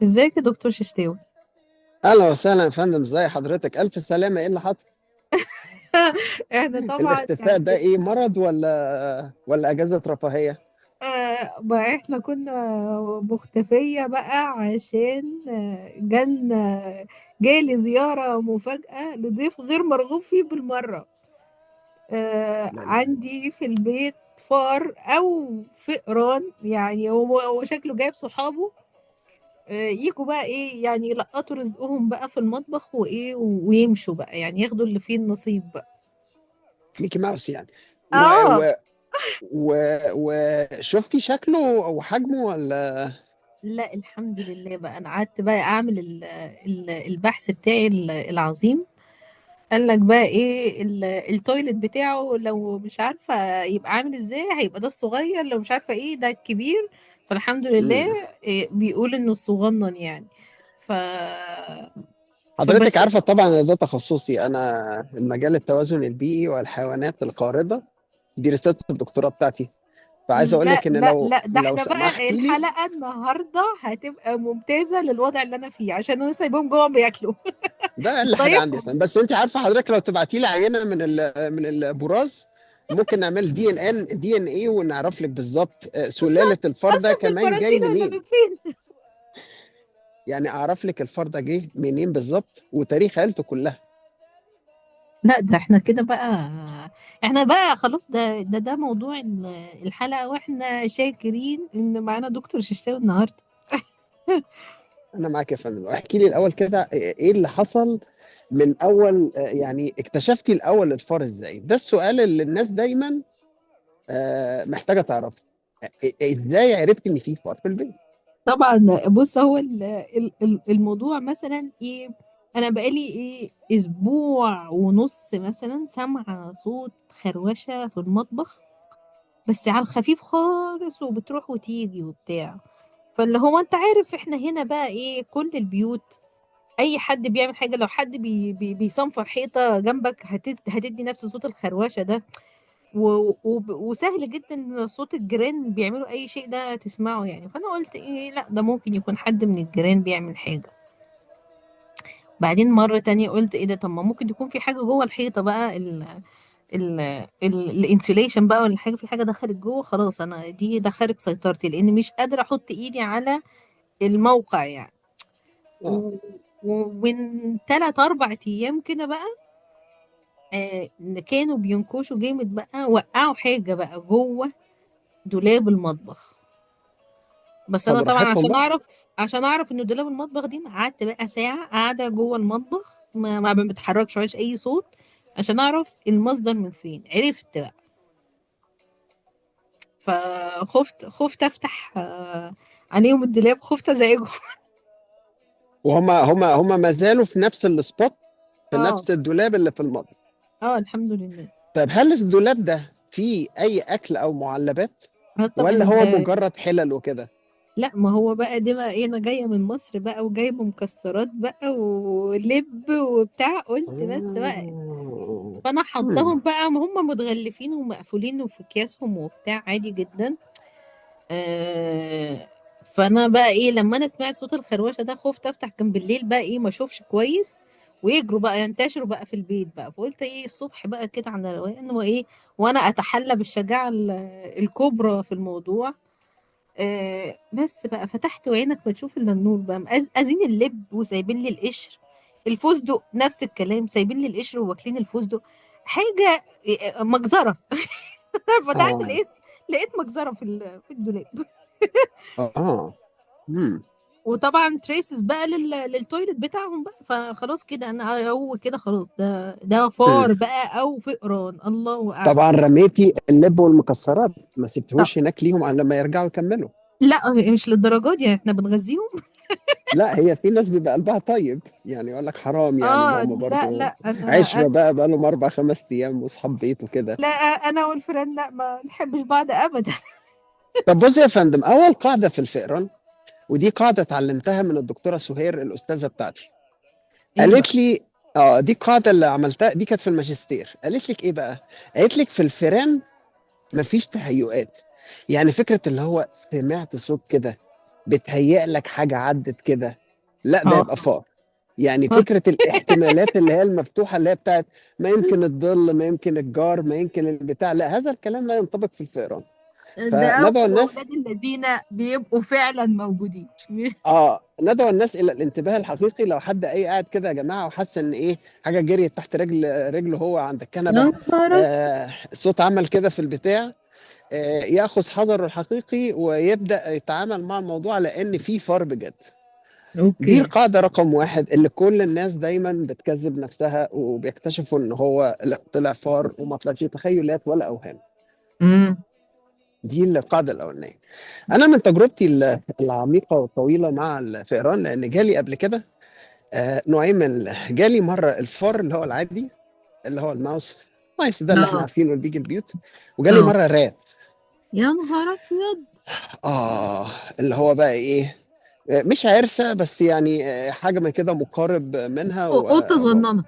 ازيك يا دكتور ششتاوي؟ اهلا وسهلا يا فندم، ازي حضرتك؟ الف سلامه. ايه اللي حصل؟ احنا طبعا الاختفاء ده يعني ايه؟ مرض ولا اجازه رفاهيه؟ ما احنا كنا مختفية بقى عشان جالي زيارة مفاجأة لضيف غير مرغوب فيه بالمرة. لا لا لا. عندي في البيت فار او فئران، يعني هو شكله جايب صحابه. يجوا بقى ايه، يعني يلقطوا رزقهم بقى في المطبخ وايه ويمشوا بقى، يعني ياخدوا اللي فيه النصيب بقى. ميكي ماوس يعني. و اه، و و وشفتي شكله وحجمه ولا؟ لا الحمد لله بقى، انا قعدت بقى اعمل البحث بتاعي العظيم. قال لك بقى ايه التويلت بتاعه لو مش عارفه يبقى عامل ازاي، هيبقى ده الصغير، لو مش عارفه ايه ده الكبير. فالحمد لله مم. إيه بيقول انه الصغنن يعني. ف حضرتك فبس. عارفه طبعا إن ده تخصصي انا، المجال التوازن البيئي والحيوانات القارضه. دي رساله الدكتوراه بتاعتي. فعايز اقول لا لك ان لا لو لا، ده لو احنا بقى سمحتي لي. الحلقه النهارده هتبقى ممتازه للوضع اللي انا فيه، عشان انا سايبهم جوه بياكلوا. ده انت اقل حاجه عندي يا ضايفهم. فندم، بس انت عارفه حضرتك لو تبعتي لي عينه من البراز، ممكن نعمل دي ان ايه ونعرف لك بالظبط سلاله الفار ده اصلا من كمان جاي البرازيل ولا من منين. فين؟ يعني اعرف لك الفار ده جه منين بالظبط وتاريخ عيلته كلها. لا ده احنا كده بقى، احنا بقى خلاص، ده موضوع الحلقة، واحنا شاكرين ان معانا دكتور ششتاوي النهاردة. انا معاك يا فندم. احكي لي الاول كده ايه اللي حصل من اول، يعني اكتشفتي الاول الفار ازاي؟ ده السؤال اللي الناس دايما محتاجه تعرفه. ازاي عرفت ان في فار في البيت؟ طبعا. بص، هو الموضوع مثلا ايه، انا بقالي ايه اسبوع ونص مثلا سامعة صوت خروشة في المطبخ، بس على الخفيف خالص، وبتروح وتيجي وبتاع. فاللي هو انت عارف احنا هنا بقى ايه، كل البيوت اي حد بيعمل حاجه، لو حد بيصنفر حيطه جنبك هتدي نفس صوت الخروشه ده. وسهل جدا ان صوت الجيران بيعملوا اي شيء ده تسمعه يعني. فانا قلت ايه، لا ده ممكن يكون حد من الجيران بيعمل حاجه. بعدين مره تانية قلت ايه ده، طب ما ممكن يكون في حاجه جوه الحيطه بقى، ال الانسوليشن بقى، ولا حاجه، في حاجه دخلت جوه خلاص، انا ده خارج سيطرتي، لان مش قادره احط ايدي على الموقع يعني. اه. و- ومن 3 4 ايام كده بقى، كانوا بينكشوا جامد بقى، وقعوا حاجة بقى جوه دولاب المطبخ. بس انا طبعا فبراحتهم عشان بقى. اعرف عشان اعرف انه دولاب المطبخ دي، أنا قعدت بقى ساعة قاعدة جوه المطبخ، ما بتحركش، مفيش اي صوت، عشان اعرف المصدر من فين. عرفت بقى، خفت افتح عليهم الدولاب، خفت ازعجهم. وهم ما زالوا في نفس السبوت، في اه نفس الدولاب اللي في المطبخ. اه، الحمد لله. طيب هل الدولاب ده فيه اي اكل او معلبات، طب ولا هو ده، مجرد حلل وكده؟ لا ما هو بقى دي بقى ايه، انا جايه من مصر بقى وجايبه مكسرات بقى ولب وبتاع، قلت بس بقى. آه. فانا مم. حطاهم بقى، هم متغلفين ومقفولين وفي اكياسهم وبتاع عادي جدا. آه فانا بقى ايه، لما انا سمعت صوت الخروشه ده خفت افتح، كان بالليل بقى ايه ما اشوفش كويس، ويجروا بقى ينتشروا بقى في البيت بقى. فقلت ايه الصبح بقى كده على روقان وايه، وانا اتحلى بالشجاعه الكبرى في الموضوع. بس بقى فتحت وعينك ما تشوف الا النور بقى، مقزقزين اللب وسايبين لي القشر. الفستق نفس الكلام، سايبين لي القشر وواكلين الفستق. حاجه مجزره. فتحت اه. لقيت مجزره في الدولاب. اه. مم. وطبعا تريسز بقى للتويلت بتاعهم بقى. فخلاص كده انا، هو كده خلاص، ده مم. فار بقى او فئران، الله اعلم. طبعا رميتي اللب والمكسرات، ما طب سبتهوش هناك ليهم لما يرجعوا يكملوا؟ لا، مش للدرجه دي، احنا بنغذيهم. لا، هي في ناس بيبقى قلبها طيب، يعني يقول لك حرام، يعني ما اه هم لا برضو لا، انا عشرة بقى لهم 4 5 أيام وأصحاب بيت وكده. لا، انا والفريند لا، ما نحبش بعض ابدا. طب بص يا فندم، أول قاعدة في الفئران، ودي قاعدة اتعلمتها من الدكتورة سهير الأستاذة بتاعتي. ايه بقى؟ قالت لي، اه دي القاعدة اللي عملتها، دي كانت في الماجستير. قالت لك ايه بقى؟ قالت لك في الفئران مفيش تهيؤات. يعني فكرة اللي هو سمعت صوت كده، بتهيأ لك حاجة عدت كده، لا ده يبقى اه. فار. يعني فكرة الاحتمالات اللي هي المفتوحة، اللي هي بتاعت ما يمكن الظل، ما يمكن الجار، ما يمكن البتاع، لا هذا الكلام لا ينطبق في الفئران. ده فندعو الناس، واولاد الذين بيبقوا فعلا موجودين. ندعو الناس الى الانتباه الحقيقي. لو حد اي قاعد كده يا جماعه وحس ان ايه حاجه جريت تحت رجله هو عند يا الكنبه، نهار. صوت عمل كده في البتاع، ياخذ حذره الحقيقي ويبدا يتعامل مع الموضوع على ان في فار بجد. دي اوكي. القاعده رقم واحد اللي كل الناس دايما بتكذب نفسها، وبيكتشفوا ان هو لا طلع فار وما طلعش تخيلات ولا اوهام. امم. دي القاعده الاولانيه. انا من تجربتي العميقه والطويله مع الفئران، لان جالي قبل كده نوعين جالي مره الفار اللي هو العادي، اللي هو المايس ده اللي احنا اه. عارفينه اللي بيجي البيوت. وجالي اه. مره رات. يا نهار ابيض. اه اللي هو بقى ايه، مش عرسه بس يعني حاجه من كده مقارب منها قطه صغننه.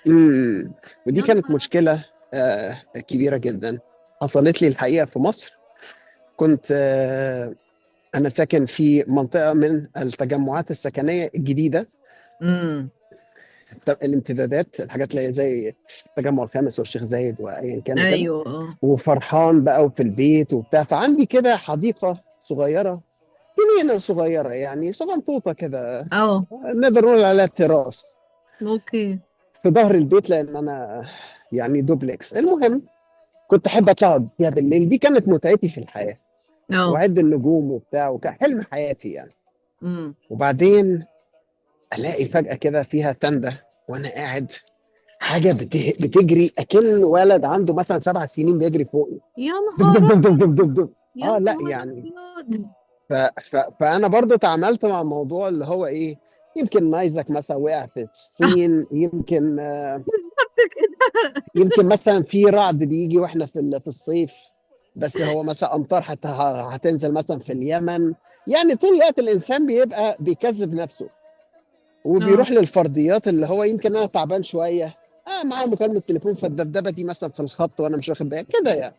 مم. ودي يا كانت نهار ابيض. مشكله كبيره جدا حصلت لي الحقيقه في مصر. كنت انا ساكن في منطقه من التجمعات السكنيه الجديده. امم. طب الامتدادات، الحاجات اللي هي زي التجمع الخامس والشيخ زايد وايا كان وكده، ايوه. اه. وفرحان بقى وفي البيت وبتاع. فعندي كده حديقه صغيره، جنينه صغيره يعني صغنطوطه كده، اه. نقدر نقول عليها تراس اوكي. في ظهر البيت، لان انا يعني دوبلكس. المهم كنت احب اطلع فيها بالليل، دي كانت متعتي في الحياه، اه. واعد النجوم وبتاع، وكان حلم حياتي يعني. امم. وبعدين الاقي فجاه كده فيها تندة وانا قاعد، حاجه بتجري اكن ولد عنده مثلا 7 سنين بيجري فوقي، يا دب دب نهار دب دب ابيض. دب دب دب. يا اه لا نهار يعني، ابيض. فانا برضو تعاملت مع الموضوع اللي هو ايه، يمكن نيزك مثلا وقع في الصين، يمكن بالظبط كده. يمكن مثلا في رعد بيجي واحنا في الصيف، بس هو مثلا امطار هتنزل مثلا في اليمن. يعني طول الوقت الانسان بيبقى بيكذب نفسه، اه. وبيروح للفرضيات اللي هو يمكن انا تعبان شويه، معايا مكالمه تليفون فالدبدبه دي مثلا في الخط وانا مش واخد بالي كده يعني.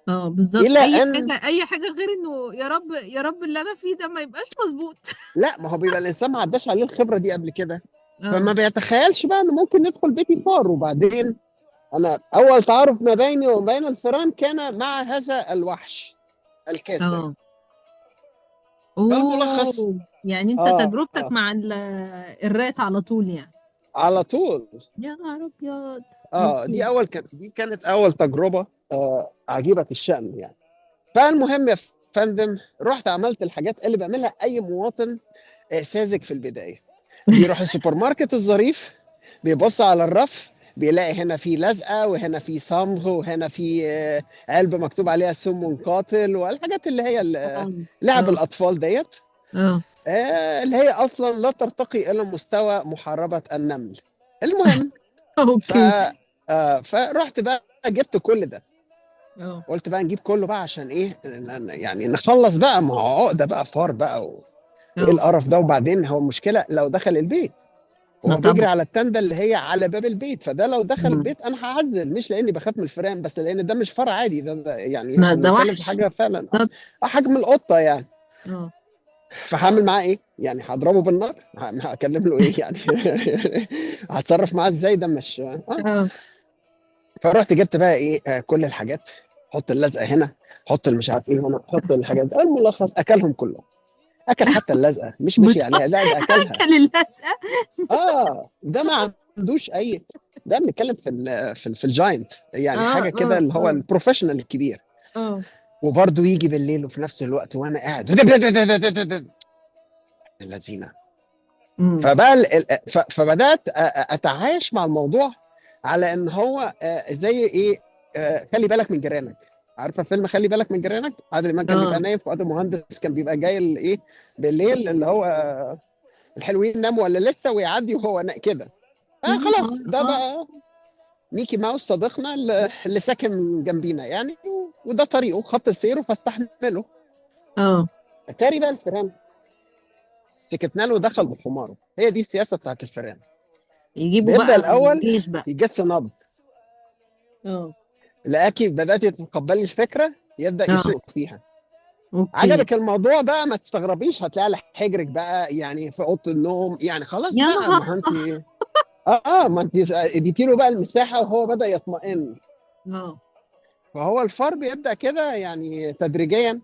اه بالظبط، الى اي ان حاجه اي حاجه غير انه يا رب يا رب اللي انا فيه ده ما يبقاش مظبوط. لا، ما هو بيبقى الانسان ما عداش عليه الخبره دي قبل كده، فما اه. بيتخيلش بقى انه ممكن يدخل بيتي فار. وبعدين انا اول تعارف ما بيني وبين الفئران كان مع هذا الوحش الكاسر. اه. فالملخص، اوه. يعني انت اه تجربتك اه مع الرات على طول يعني. على طول. يا نهار ابيض. دي اوكي. كانت اول تجربه عجيبه الشأن يعني. فالمهم يا فندم، رحت عملت الحاجات اللي بيعملها اي مواطن ساذج في البدايه. بيروح السوبر ماركت الظريف، بيبص على الرف، بيلاقي هنا في لزقه، وهنا في صمغ، وهنا في علبه مكتوب عليها سم قاتل، والحاجات اللي هي اه. لعب اه. الاطفال ديت، اه. اللي هي اصلا لا ترتقي الى مستوى محاربه النمل. المهم، ف اوكي. فرحت بقى جبت كل ده. اه. قلت بقى نجيب كله بقى عشان ايه، يعني نخلص بقى، ما هو عقده بقى فار بقى وايه اه. القرف ده. وبعدين هو المشكله لو دخل البيت، ما هو بيجري طبعا. على التندة اللي هي على باب البيت، فده لو دخل مم. البيت انا هعزل، مش لاني بخاف من الفئران، بس لان ده مش فار عادي، ده يعني احنا ده بنتكلم في وحش. حاجه فعلا بالظبط. حجم القطه يعني. اه. فهعمل معاه ايه يعني؟ هضربه بالنار؟ هكلم له ايه يعني؟ هتصرف معاه ازاي؟ ده مش اه. فرحت جبت بقى ايه كل الحاجات، حط اللزقه هنا، حط المش عارف ايه هنا، حط الحاجات دي. الملخص اكلهم كلهم، اكل حتى اللزقه، مش مشي عليها، لا ده اكلها. اكل اللزقه. ده ما عندوش اي، ده بنتكلم في الجاينت يعني، اه. حاجه كده اه. اللي هو اه. البروفيشنال الكبير. اه. وبرضه يجي بالليل وفي نفس الوقت وانا قاعد اللذينه. امم. فبقى فبدات اتعايش مع الموضوع على ان هو زي ايه، خلي بالك من جيرانك. عارفه فيلم خلي بالك من جيرانك؟ عادل امام كان بيبقى اه. نايم، فؤاد المهندس كان بيبقى جاي ايه بالليل، اللي هو الحلوين ناموا ولا لسه، ويعدي وهو كده. يا خلاص نهار. ده اه. بقى ميكي ماوس صديقنا اللي ساكن جنبينا يعني، وده طريقه خط سيره فاستحمله. اه. اتاري بقى الفيران سكتنا له ودخل بحماره. هي دي السياسه بتاعت الفيران. يجيبوا بيبدا بقى الاول الجيش بقى. يجس نبض، اه. لقاكي بدأتي تتقبلي الفكرة يبدأ اه. يسوق فيها. اوكي. عجبك الموضوع بقى، ما تستغربيش هتلاقي على حجرك بقى يعني في اوضه النوم، يعني خلاص يا بقى، نهار. ما انت ما انت اديتي له بقى المساحه وهو بدأ يطمئن. اه. فهو الفار بيبدأ كده يعني تدريجيا،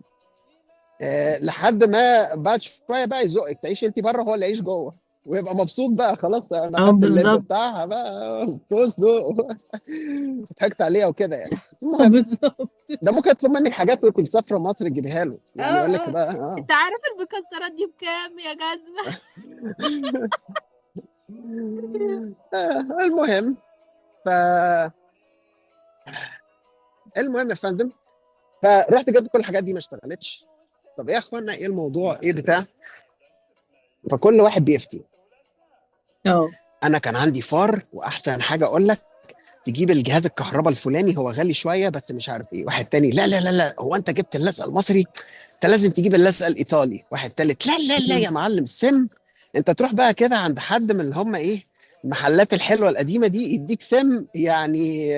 لحد ما بعد شويه بقى يزقك تعيش انت بره هو اللي يعيش جوه، ويبقى مبسوط بقى خلاص انا اه خدت اللب بالظبط. بتاعها بقى فوزه. ضحكت عليها وكده يعني. اه المهم، بالظبط. ده ممكن يطلب منك حاجات وانت مسافره مصر تجيبها له، اه يعني يقول لك اه. بقى انت عارف المكسرات دي بكام يا جزمة؟ المهم، ف المهم يا فندم، فرحت جبت كل الحاجات دي ما اشتغلتش. طب ايه يا اخوانا، ايه الموضوع، ايه بتاع؟ فكل واحد بيفتي. اه. انا كان عندي فار، واحسن حاجه اقول لك تجيب الجهاز الكهرباء الفلاني، هو غالي شويه بس مش عارف ايه. واحد تاني لا لا لا لا، هو انت جبت اللزقه المصري، انت لازم تجيب اللزقه الايطالي. واحد تالت لا لا لا مم. يا معلم سم، انت تروح بقى كده عند حد من اللي هم ايه، المحلات الحلوه القديمه دي، يديك سم يعني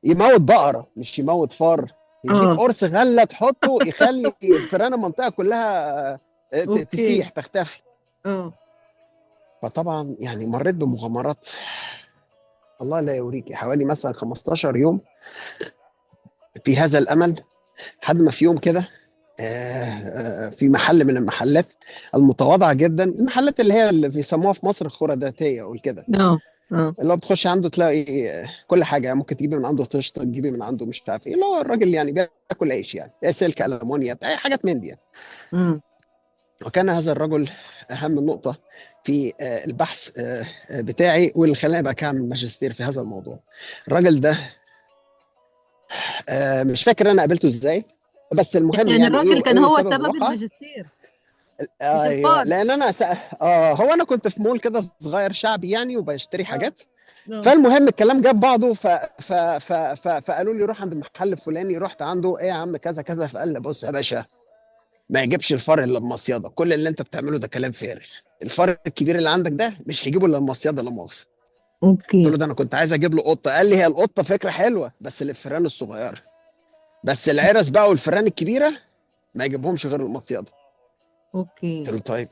يموت بقره مش يموت فار. يديك اه. قرص غله تحطه يخلي فئران المنطقه كلها اوكي. تسيح تختفي. اه. فطبعا يعني مريت بمغامرات الله لا يوريكي، حوالي مثلا 15 يوم في هذا الامل، لحد ما في يوم كده في محل من المحلات المتواضعه جدا، المحلات اللي هي اللي بيسموها في مصر الخرداتيه والكده، اه. اه. اللي هو بتخش عنده تلاقي كل حاجه، يعني ممكن تجيبي من عنده طشط، تجيبي من عنده مش عارف ايه، اللي هو الراجل يعني بياكل عيش يعني، يا سلك المونيا اي حاجات من دي يعني. امم. وكان هذا الرجل اهم نقطه في البحث بتاعي، واللي خلاني بقى اعمل ماجستير في هذا الموضوع. الراجل ده مش فاكر انا قابلته ازاي، بس المهم يعني يعني الراجل ايه كان ايه هو سبب سبب الواقعه. الماجستير مش ايوه، الفار؟ لان انا هو انا كنت في مول كده صغير شعبي يعني، وبشتري اه. حاجات. اه. فالمهم الكلام جاب بعضه، فقالوا لي روح عند المحل الفلاني، رحت عنده ايه يا عم كذا كذا، فقال لي بص يا باشا، ما يجيبش الفار الا المصيده، كل اللي انت بتعمله ده كلام فارغ، الفار الكبير اللي عندك ده مش هيجيبه الا المصيده لا مؤاخذه. قلت اوكي. له ده انا كنت عايز اجيب له قطه. قال لي هي القطه فكره حلوه بس للفئران الصغيره، بس العرس بقى والفئران الكبيره ما يجيبهمش غير المصيده. اوكي. قلت له طيب.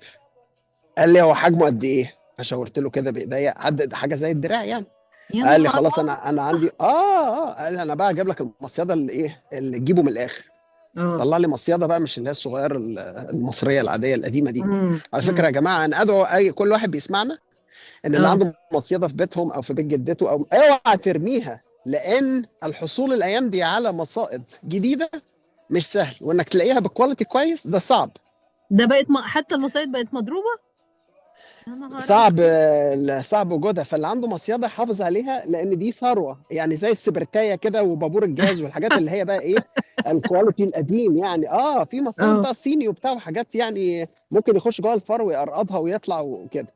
قال لي هو حجمه قد ايه؟ فشاورت له كده بايديا، عدد حاجه زي الدراع يعني. يا قال لي نهار خلاص، انا عندي قال لي انا بقى اجيب لك المصيده اللي ايه اللي تجيبه من الاخر. اه. طلع لي مصيده بقى مش اللي هي الصغيره المصريه العاديه القديمه دي. على فكره امم. يا جماعه، انا ادعو اي كل واحد بيسمعنا ان اللي اه. عنده مصيده في بيتهم او في بيت جدته او اوعى ترميها، لان الحصول الايام دي على مصائد جديده مش سهل، وانك تلاقيها بكواليتي كويس ده صعب. ده بقت حتى المصايد بقت مضروبة. يا نهار صعب ابيض. صعب وجودها، فاللي عنده مصيده يحافظ عليها، لان دي ثروه يعني زي السبرتايه كده وبابور الجاز والحاجات اللي هي بقى ايه الكواليتي القديم يعني. في مصايد اه. بقى صيني وبتاع وحاجات يعني ممكن يخش جوه الفار ويقرقضها ويطلع وكده.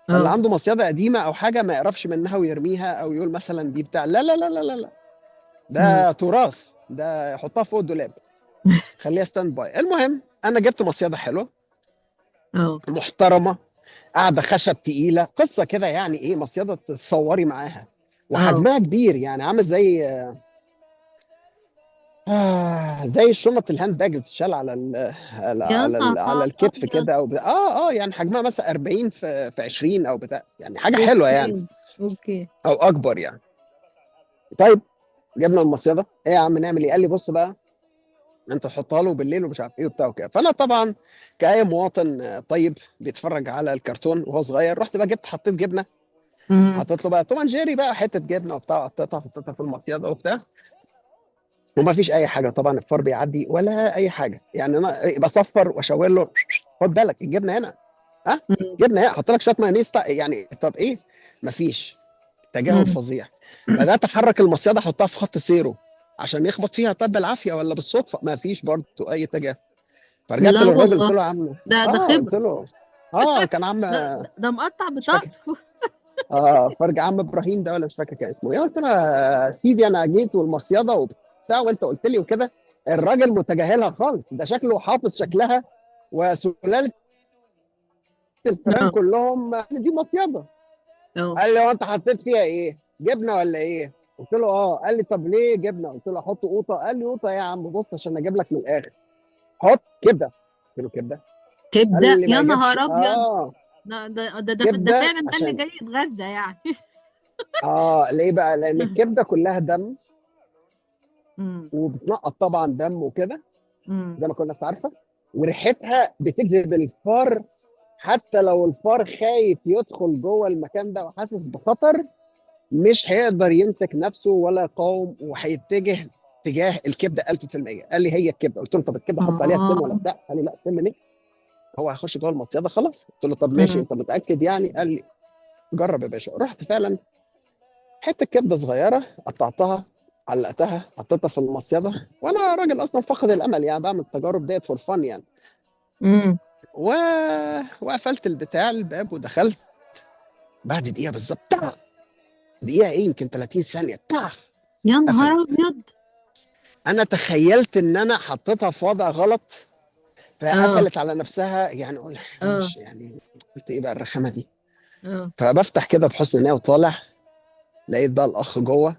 فاللي اه. عنده مصيده قديمه او حاجه ما يقرفش منها ويرميها، او يقول مثلا دي بتاع، لا لا لا لا لا لا، امم. ده تراث، ده يحطها فوق الدولاب، خليها ستاند باي. المهم انا جبت مصيده حلوه اه. محترمه، قاعده خشب تقيله، قصه كده يعني ايه، مصيده تتصوري معاها، اه. وحجمها كبير يعني عامل زي زي الشنط الهاند باج اللي بتتشال على يا على نهار الكتف ابيض. كده، او يعني حجمها مثلا 40 في 20 او بتاع، يعني حاجه حلوه يعني، اوكي. اوكي. او اكبر يعني. طيب، جبنا المصيده، ايه يا عم نعمل ايه؟ قال لي بص بقى، انت تحطها له بالليل ومش عارف ايه وبتاع وكده. فانا طبعا كأي مواطن طيب بيتفرج على الكرتون وهو صغير، رحت بقى جبت حطيت جبنه، امم. حطيت له بقى توم جيري بقى حته جبنه وبتاع، حطيتها في المصيده وبتاع، وما فيش اي حاجه طبعا، الفار بيعدي ولا اي حاجه يعني، انا بصفر واشاور له خد بالك الجبنه هنا، ها جبنه هنا، احط لك شويه مايونيز يعني، طب ايه؟ ما فيش، تجاهل امم. فظيع. بدات احرك المصيده احطها في خط سيره عشان يخبط فيها، طب بالعافيه ولا بالصدفه، ما فيش برضه اي تجاهل. فرجعت لا للراجل قلت والله. له يا عم، ده قلت خبرة. له كان عم ده مقطع مش فاكر، بطاقته. فرجع عم ابراهيم ده ولا مش فاكر كان اسمه ايه. قلت له يا سيدي انا جيت والمصيده وبتاع وانت قلت لي وكده. الراجل متجاهلها خالص، ده شكله حافظ شكلها وسلاله الفيران اه. كلهم، دي مصيده. اه. قال لي هو انت حطيت فيها ايه؟ جبنه ولا ايه؟ قلت له اه. قال لي طب ليه جبنه؟ قلت له احط قوطه. قال لي قوطه يا عم، بص عشان اجيب لك من الاخر، حط كبده. قلت له كبده؟ قال كبده؟ لي ما يا يجيبش. نهار ابيض. اه ده كبده فعلا ده اللي عشان جاي يتغذى يعني. ليه بقى؟ لان الكبده كلها دم، امم. وبتنقط طبعا دم وكده، امم. زي ما كل الناس عارفه، وريحتها بتجذب الفار. حتى لو الفار خايف يدخل جوه المكان ده وحاسس بخطر، مش هيقدر يمسك نفسه ولا يقاوم، وهيتجه تجاه الكبده 1000%. قال لي هي الكبده. قلت له طب الكبده احط عليها سم ولا اه. بتاع؟ قال لي لا، سم ليه؟ هو هيخش جوه المصيده خلاص. قلت له طب ماشي، امم. انت متاكد يعني؟ قال لي جرب يا باشا. رحت فعلا، حته كبده صغيره قطعتها، علقتها، حطيتها في المصيده، وانا راجل اصلا فاقد الامل يعني، بعمل التجارب ديت فور فن يعني. امم. و... وقفلت البتاع الباب ودخلت. بعد دقيقه بالظبط، دقيقه ايه، يمكن 30 ثانيه، يا قفلت. نهار ابيض. انا تخيلت ان انا حطيتها في وضع غلط، اه. فقفلت على نفسها يعني. اقول اه. مش يعني، قلت ايه بقى الرخامه دي؟ اه. فبفتح كده بحسن نيه وطالع، لقيت بقى الاخ جوه،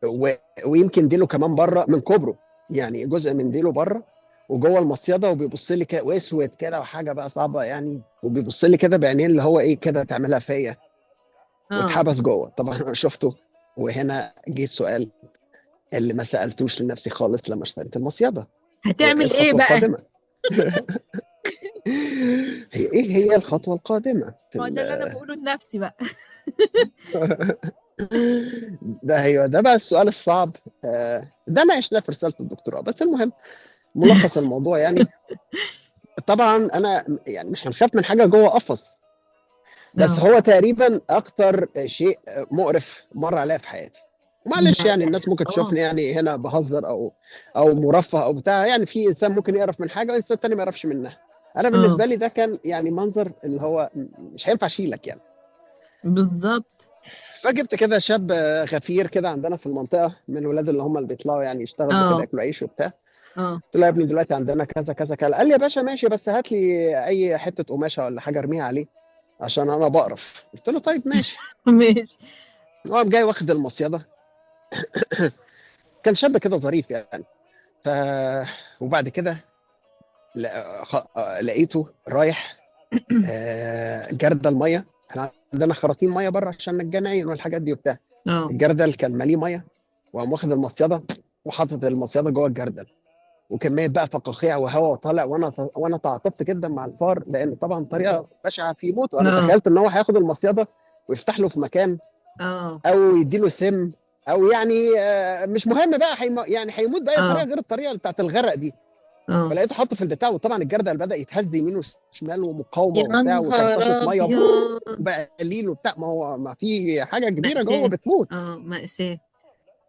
و... ويمكن ديله كمان بره من كبره، يعني جزء من ديله بره وجوه المصيده، وبيبص لي كده واسود كده وحاجه بقى صعبه يعني، وبيبص لي كده بعينين اللي هو ايه كده تعملها فيا. اه. واتحبس جوه طبعا، انا شفته. وهنا جه السؤال اللي ما سالتوش لنفسي خالص لما اشتريت المصيده: وايه هتعمل ايه الخطوه بقى؟ القادمه؟ ايه هي الخطوه القادمه في ما هو ده اللي انا بقوله لنفسي بقى. ده بقى السؤال الصعب. ده ناقشناه في رساله الدكتوراه. بس المهم، ملخص الموضوع يعني، طبعا انا يعني مش هنخاف من حاجه جوه قفص، بس اه. هو تقريبا اكتر شيء مقرف مر عليا في حياتي. معلش ده يعني، الناس ممكن اه. تشوفني يعني هنا بهزر او مرفه او بتاع يعني. في انسان ممكن يقرف من حاجه وانسان تاني ما يعرفش منها. انا اه. بالنسبه لي ده كان يعني منظر اللي هو مش هينفع اشيلك يعني. بالظبط. فجبت كده شاب غفير كده عندنا في المنطقه، من الولاد اللي بيطلعوا يعني يشتغلوا كده اه. ياكلوا عيش وبتاع. اه. قلت له يا ابني دلوقتي عندنا كذا كذا كذا. قال لي يا باشا ماشي، بس هات لي اي حته قماشه ولا حاجه ارميها عليه عشان انا بقرف. قلت له طيب ماشي. ماشي. هو قام جاي واخد المصيده. كان شاب كده ظريف يعني. ف وبعد كده لقيته رايح جردل الميه. احنا عندنا خراطيم ميه بره عشان الجناين والحاجات دي وبتاع. اه. الجردل كان ماليه ميه، وقام واخد المصيده وحاطط المصيده جوه الجردل، وكميه بقى فقاقيع وهواء طالع. وانا تعاطفت جدا مع الفار، لان طبعا طريقه بشعه في موت، وانا اه. تخيلت ان هو هياخد المصيده ويفتح له في مكان، اه. او يديله سم، او يعني مش مهم بقى يعني هيموت باي طريقه اه. غير الطريقه بتاعت الغرق دي. اه. فلقيته حاطه في البتاع، وطبعا الجردل بدا يتهز يمين وشمال ومقاومه يا وبتاع، وكان نهار طشه ميه ابيض. وبقى قليل وبتاع. ما هو ما في حاجه كبيره جوه مأساة. بتموت. اه، مأساة.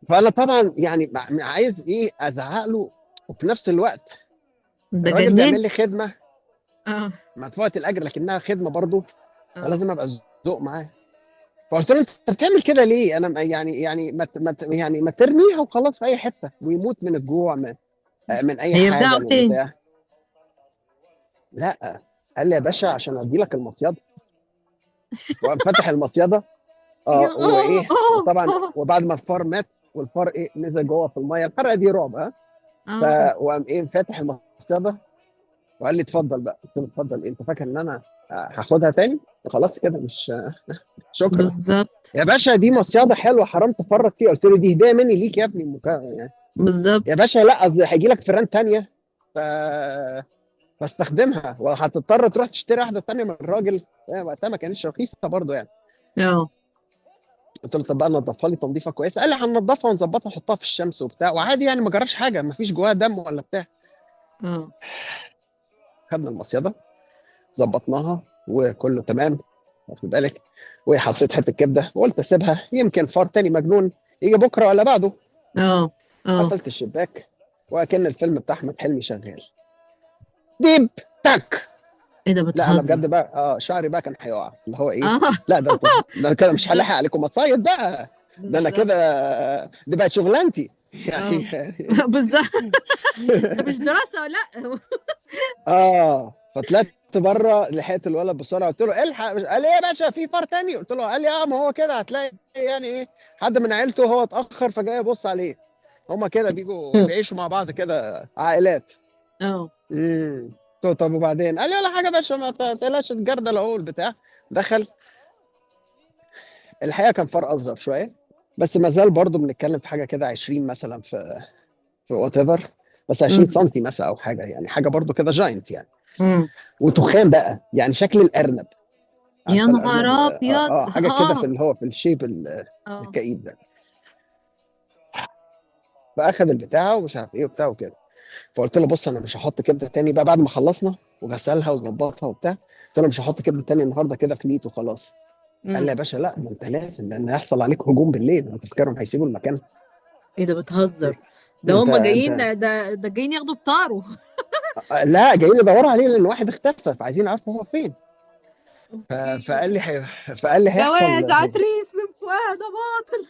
فانا طبعا يعني عايز ايه ازعق له، وفي نفس الوقت ده الراجل جنان. بيعمل لي خدمه اه. مدفوعه الاجر لكنها خدمه برضه، اه. فلازم ابقى ذوق معاه. فقلت له انت بتعمل كده ليه؟ انا يعني يعني ما ترميها وخلاص في اي حته ويموت من الجوع، من اي حاجه هيرجعوا من تاني. بتاع. لا، قال لي يا باشا عشان ادي لك المصيده. وقام فتح المصيده. يا وايه، وطبعا اه. وبعد ما الفار مات والفار ايه نزل جوه في الميه، الحرقه دي رعب ها. اه. وقام ايه فاتح المصيده وقال لي اتفضل بقى. قلت له اتفضل إيه؟ انت فاكر ان انا هاخدها تاني؟ خلاص كده مش شكرا. بالظبط. يا باشا دي مصيده حلوه، حرام تفرط فيها. قلت له دي هديه مني ليك يا ابني يعني. يا بالظبط. باشا لا، قصدي هيجي لك فيران تانيه، ف... فاستخدمها، وهتضطر تروح تشتري واحده تانيه من الراجل. وقتها ما كانتش رخيصه برضه يعني. اه. قلت له طب بقى نضفها لي تنظيفه كويسه. قال لي هنضفها ونظبطها نحطها في الشمس وبتاع وعادي يعني، ما جراش حاجه، ما فيش جواها دم ولا بتاع. اه. خدنا المصيده، ظبطناها وكله تمام، واخد بالك. وحطيت حته كبده وقلت اسيبها، يمكن فار تاني مجنون يجي بكره ولا بعده. اه. اه. قفلت الشباك، وكأن الفيلم بتاع احمد حلمي شغال، ديب، تك. ايه ده، لا انا بتهزر؟ بجد بقى شعري بقى كان هيقع اللي هو ايه. اه. لا ده أنا كده مش بالظبط. هلاحق عليكم مصايد بقى. ده انا بالظبط. كده دي بقت شغلانتي اه. يعني. بالظبط. ده مش دراسة، لا. فطلعت طلعت بره، لحقت الولد بسرعه، قلت له الحق. قال لي ايه يا باشا، في فار تاني؟ قلت له، قال لي اه، ما هو كده هتلاقي يعني ايه، حد من عيلته هو اتاخر فجاي يبص عليه. هما كده بيجوا بيعيشوا مع بعض كده، عائلات. اه. قلت له طب وبعدين؟ قال لي ولا حاجه يا باشا، ما تقلقش، الجردل اهو البتاع. دخل. الحقيقه كان فار اصغر شويه، بس ما زال برضه بنتكلم في حاجه كده 20 مثلا، في وات ايفر، بس 20 امم. سم مثلا او حاجه، يعني حاجه برضه كده جاينت يعني. امم. وتخان بقى، يعني شكل الارنب. يا عارفه نهار الارنب؟ ابيض. حاجه كده في اه. اللي هو في الشيب اه. الكئيب ده. فاخد البتاع ومش عارف ايه وبتاع وكده. فقلت له بص، انا مش هحط كبده تاني بقى بعد ما خلصنا وغسلها وظبطها وبتاع. قلت له مش هحط كبده تاني النهارده، كده فليت وخلاص. قال لي امم. يا باشا لا، ما انت لازم، لان هيحصل عليك هجوم بالليل، انت فاكرهم هيسيبوا المكان؟ ايه ده، بتهزر؟ ده انت هم انت جايين، ده جايين ياخدوا بطاره. لا، جايين يدوروا عليه لان واحد اختفى، فعايزين يعرفوا هو فين. اوكي. فقال لي فقال لي جواز هيحصل عتريس من فؤاد باطل.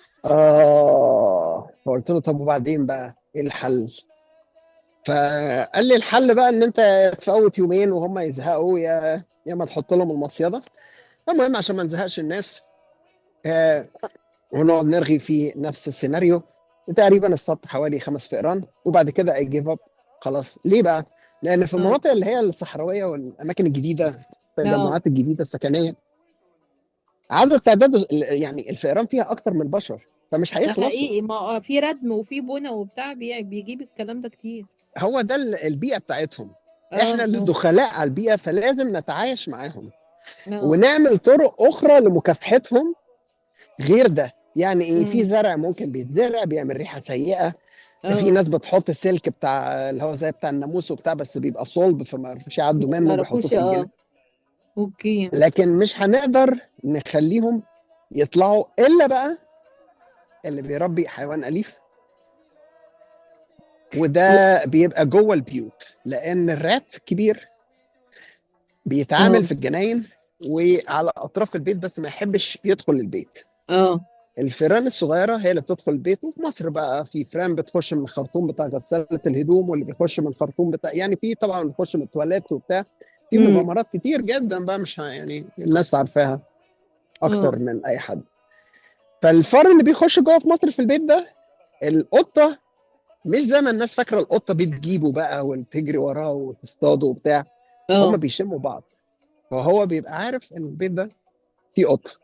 فقلت له طب وبعدين بقى ايه الحل؟ فقال لي الحل بقى ان انت تفوت يومين وهم يزهقوا، يا ما تحط لهم المصيده. المهم عشان ما نزهقش الناس، آه، ونقعد نرغي في نفس السيناريو. تقريبا اصطدت حوالي 5 فئران، وبعد كده اي جيف اب. خلاص. ليه بقى؟ لان في اه. المناطق اللي هي الصحراويه والاماكن الجديده، اه. التجمعات الجديده السكنيه، عدد تعداد يعني الفئران فيها اكتر من البشر، فمش ده هيخلصوا. حقيقي، ما في ردم وفي بنا وبتاع، بيجيب الكلام ده كتير. هو ده البيئه بتاعتهم. احنا اه. اللي اه. دخلاء على البيئه، فلازم نتعايش معاهم اه. ونعمل طرق اخرى لمكافحتهم. غير ده يعني ايه؟ في امم. زرع ممكن بيتزرع بيعمل ريحه سيئه. في اه. ناس بتحط سلك بتاع اللي هو زي بتاع الناموس وبتاع، بس بيبقى صلب فما يعرفوش يعدوا ما منه، بيحطوه يعرفوش. في الجنة. اه. اوكي. لكن مش هنقدر نخليهم يطلعوا الا بقى اللي بيربي حيوان اليف، وده لا. بيبقى جوه البيوت، لان الرات كبير بيتعامل اه. في الجناين وعلى اطراف البيت، بس ما يحبش يدخل البيت. اه. الفيران الصغيره هي اللي بتدخل البيت. وفي مصر بقى في فيران بتخش من الخرطوم بتاع غساله الهدوم، واللي بيخش من الخرطوم بتاع، يعني في طبعا بيخش من التواليت وبتاع. في امم. مغامرات كتير جدا بقى، مش يعني الناس عارفاها اه. اكتر من اي حد. فالفار اللي بيخش جوه في مصر في البيت ده، القطه، مش زي ما الناس فاكره القطه بتجيبه بقى وتجري وراه وتصطاده وبتاع. هما اه. بيشموا بعض، فهو بيبقى عارف ان البيت ده فيه قط.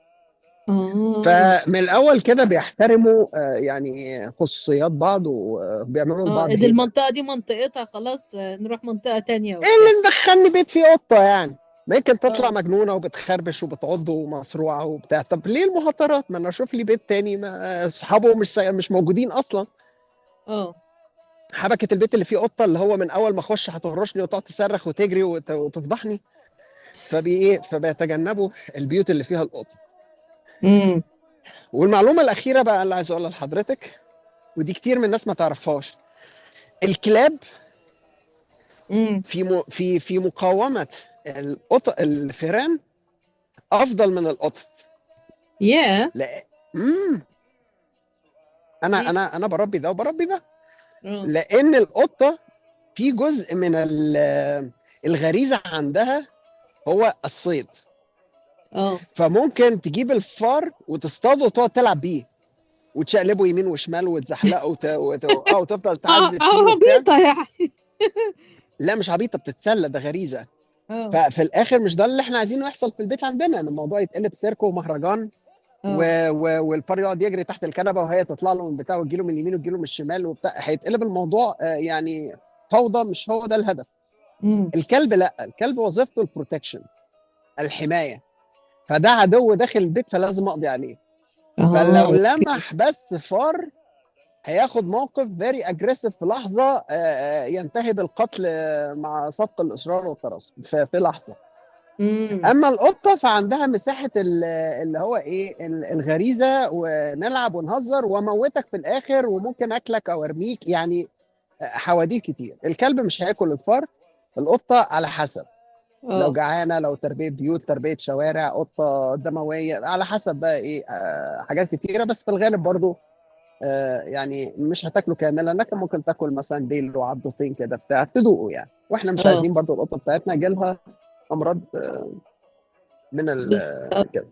اه. فمن الاول كده بيحترموا يعني خصوصيات بعض، وبيعملوا اه. لبعض دي هيبه. المنطقة دي منطقتها خلاص، نروح منطقة تانية ايه وبتاع. اللي مدخلني بيت فيه قطه يعني؟ ما يمكن تطلع اه. مجنونه وبتخربش وبتعض ومصروعه وبتاع. طب ليه المهاترات؟ ما انا اشوف لي بيت تاني، ما اصحابه مش موجودين اصلا. اه. حبكه البيت اللي فيه قطه، اللي هو من اول ما اخش هتهرشني وتقعد تصرخ وتجري وتفضحني. فبيتجنبوا البيوت اللي فيها القطط. امم. والمعلومه الاخيره بقى اللي عايز اقولها لحضرتك، ودي كتير من الناس ما تعرفهاش: الكلاب امم. في مقاومه الفئران افضل من القطط. ياه. لا. امم انا ليه؟ انا انا بربي ده وبربي ده. اه. لان القطه في جزء من الغريزه عندها هو الصيد. اه. فممكن تجيب الفار وتصطاده وتقعد تلعب بيه، وتشقلبه يمين وشمال وتزحلقه وتفضل تعذب فيه وبتاع. عبيطة يعني. لا مش عبيطه، بتتسلى، ده غريزه. اه. ففي الاخر مش ده اللي احنا عايزينه يحصل في البيت عندنا، ان الموضوع يتقلب سيرك ومهرجان. اه. والفار يقعد يجري تحت الكنبه، وهي تطلع له من بتاع وتجيله من اليمين وتجيله من الشمال وبتاع، هيتقلب الموضوع يعني فوضى. مش هو ده الهدف. امم. الكلب لا، الكلب وظيفته البروتكشن، الحمايه. فده عدو داخل البيت، فلازم اقضي عليه. اه. فلو اوكي. لمح بس فار، هياخد موقف فيري اجريسيف في لحظه، ينتهي بالقتل مع سبق الاصرار والترصد في لحظه. امم. اما القطه فعندها مساحه اللي هو ايه، الغريزه، ونلعب ونهزر واموتك في الاخر، وممكن اكلك او ارميك يعني. حواديت كتير. الكلب مش هياكل الفار. القطه على حسب، لو اه. جعانه، لو تربيه بيوت، تربيه شوارع، قطه دمويه، على حسب بقى ايه، حاجات كتيره. بس في الغالب برضو يعني مش هتاكله كاملا، لكن ممكن تاكل مثلا ديل وعضتين كده بتاع تدوقه يعني. واحنا مش اه. عايزين برضو القطه بتاعتنا يجيلها امراض من بس كده.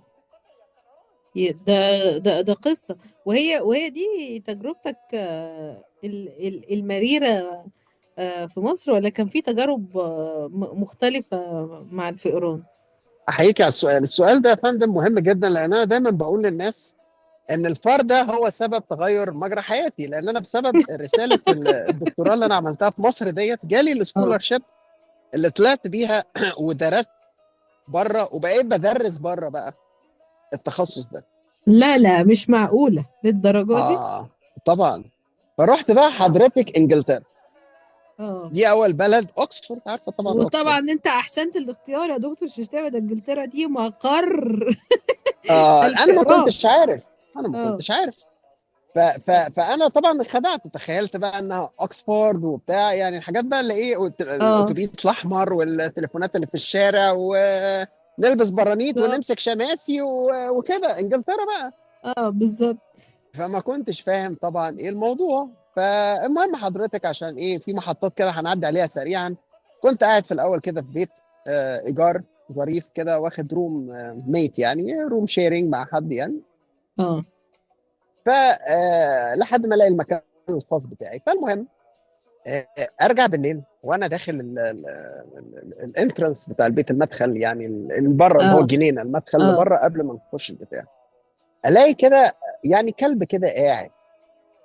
ده قصة. وهي دي تجربتك المريرة في مصر، ولا كان في تجارب مختلفة مع الفئران؟ احييك على السؤال. السؤال ده يا فندم مهم جدا، لان انا دايما بقول للناس ان الفار ده هو سبب تغير مجرى حياتي. لان انا بسبب رساله الدكتوراه اللي انا عملتها في مصر ديت جالي اه. السكولارشيب اللي طلعت بيها ودرست بره، وبقيت بدرس بره بقى التخصص ده. لا لا، مش معقولة للدرجة دي. اه طبعا. فرحت بقى حضرتك انجلترا. اه. دي اول بلد، اوكسفورد، عارفه طبعا وطبعا اوكسفورد. انت احسنت الاختيار يا دكتور ششتاوي، ده انجلترا دي مقر انا ما الفئران. كنتش عارف. انا ما اه. كنتش عارف. فانا طبعا انخدعت، تخيلت بقى انها اوكسفورد وبتاع، يعني الحاجات بقى اللي ايه، اه. الاتوبيس الاحمر والتليفونات اللي في الشارع ونلبس برانيت بالظبط. ونمسك شماسي وكده، انجلترا بقى. اه بالظبط. فما كنتش فاهم طبعا ايه الموضوع. فالمهم حضرتك، عشان ايه، في محطات كده هنعدي عليها سريعا. كنت قاعد في الاول كده في بيت ايجار ظريف كده، واخد روم ميت، يعني روم شيرنج مع حد يعني. اه. ف لحد ما الاقي المكان الخاص بتاعي. فالمهم ارجع بالليل وانا داخل الانترنس بتاع البيت، المدخل يعني اللي بره، اللي هو اه. الجنينه، المدخل اللي اه. بره قبل ما نخش البتاع. الاقي كده يعني كلب كده قاعد.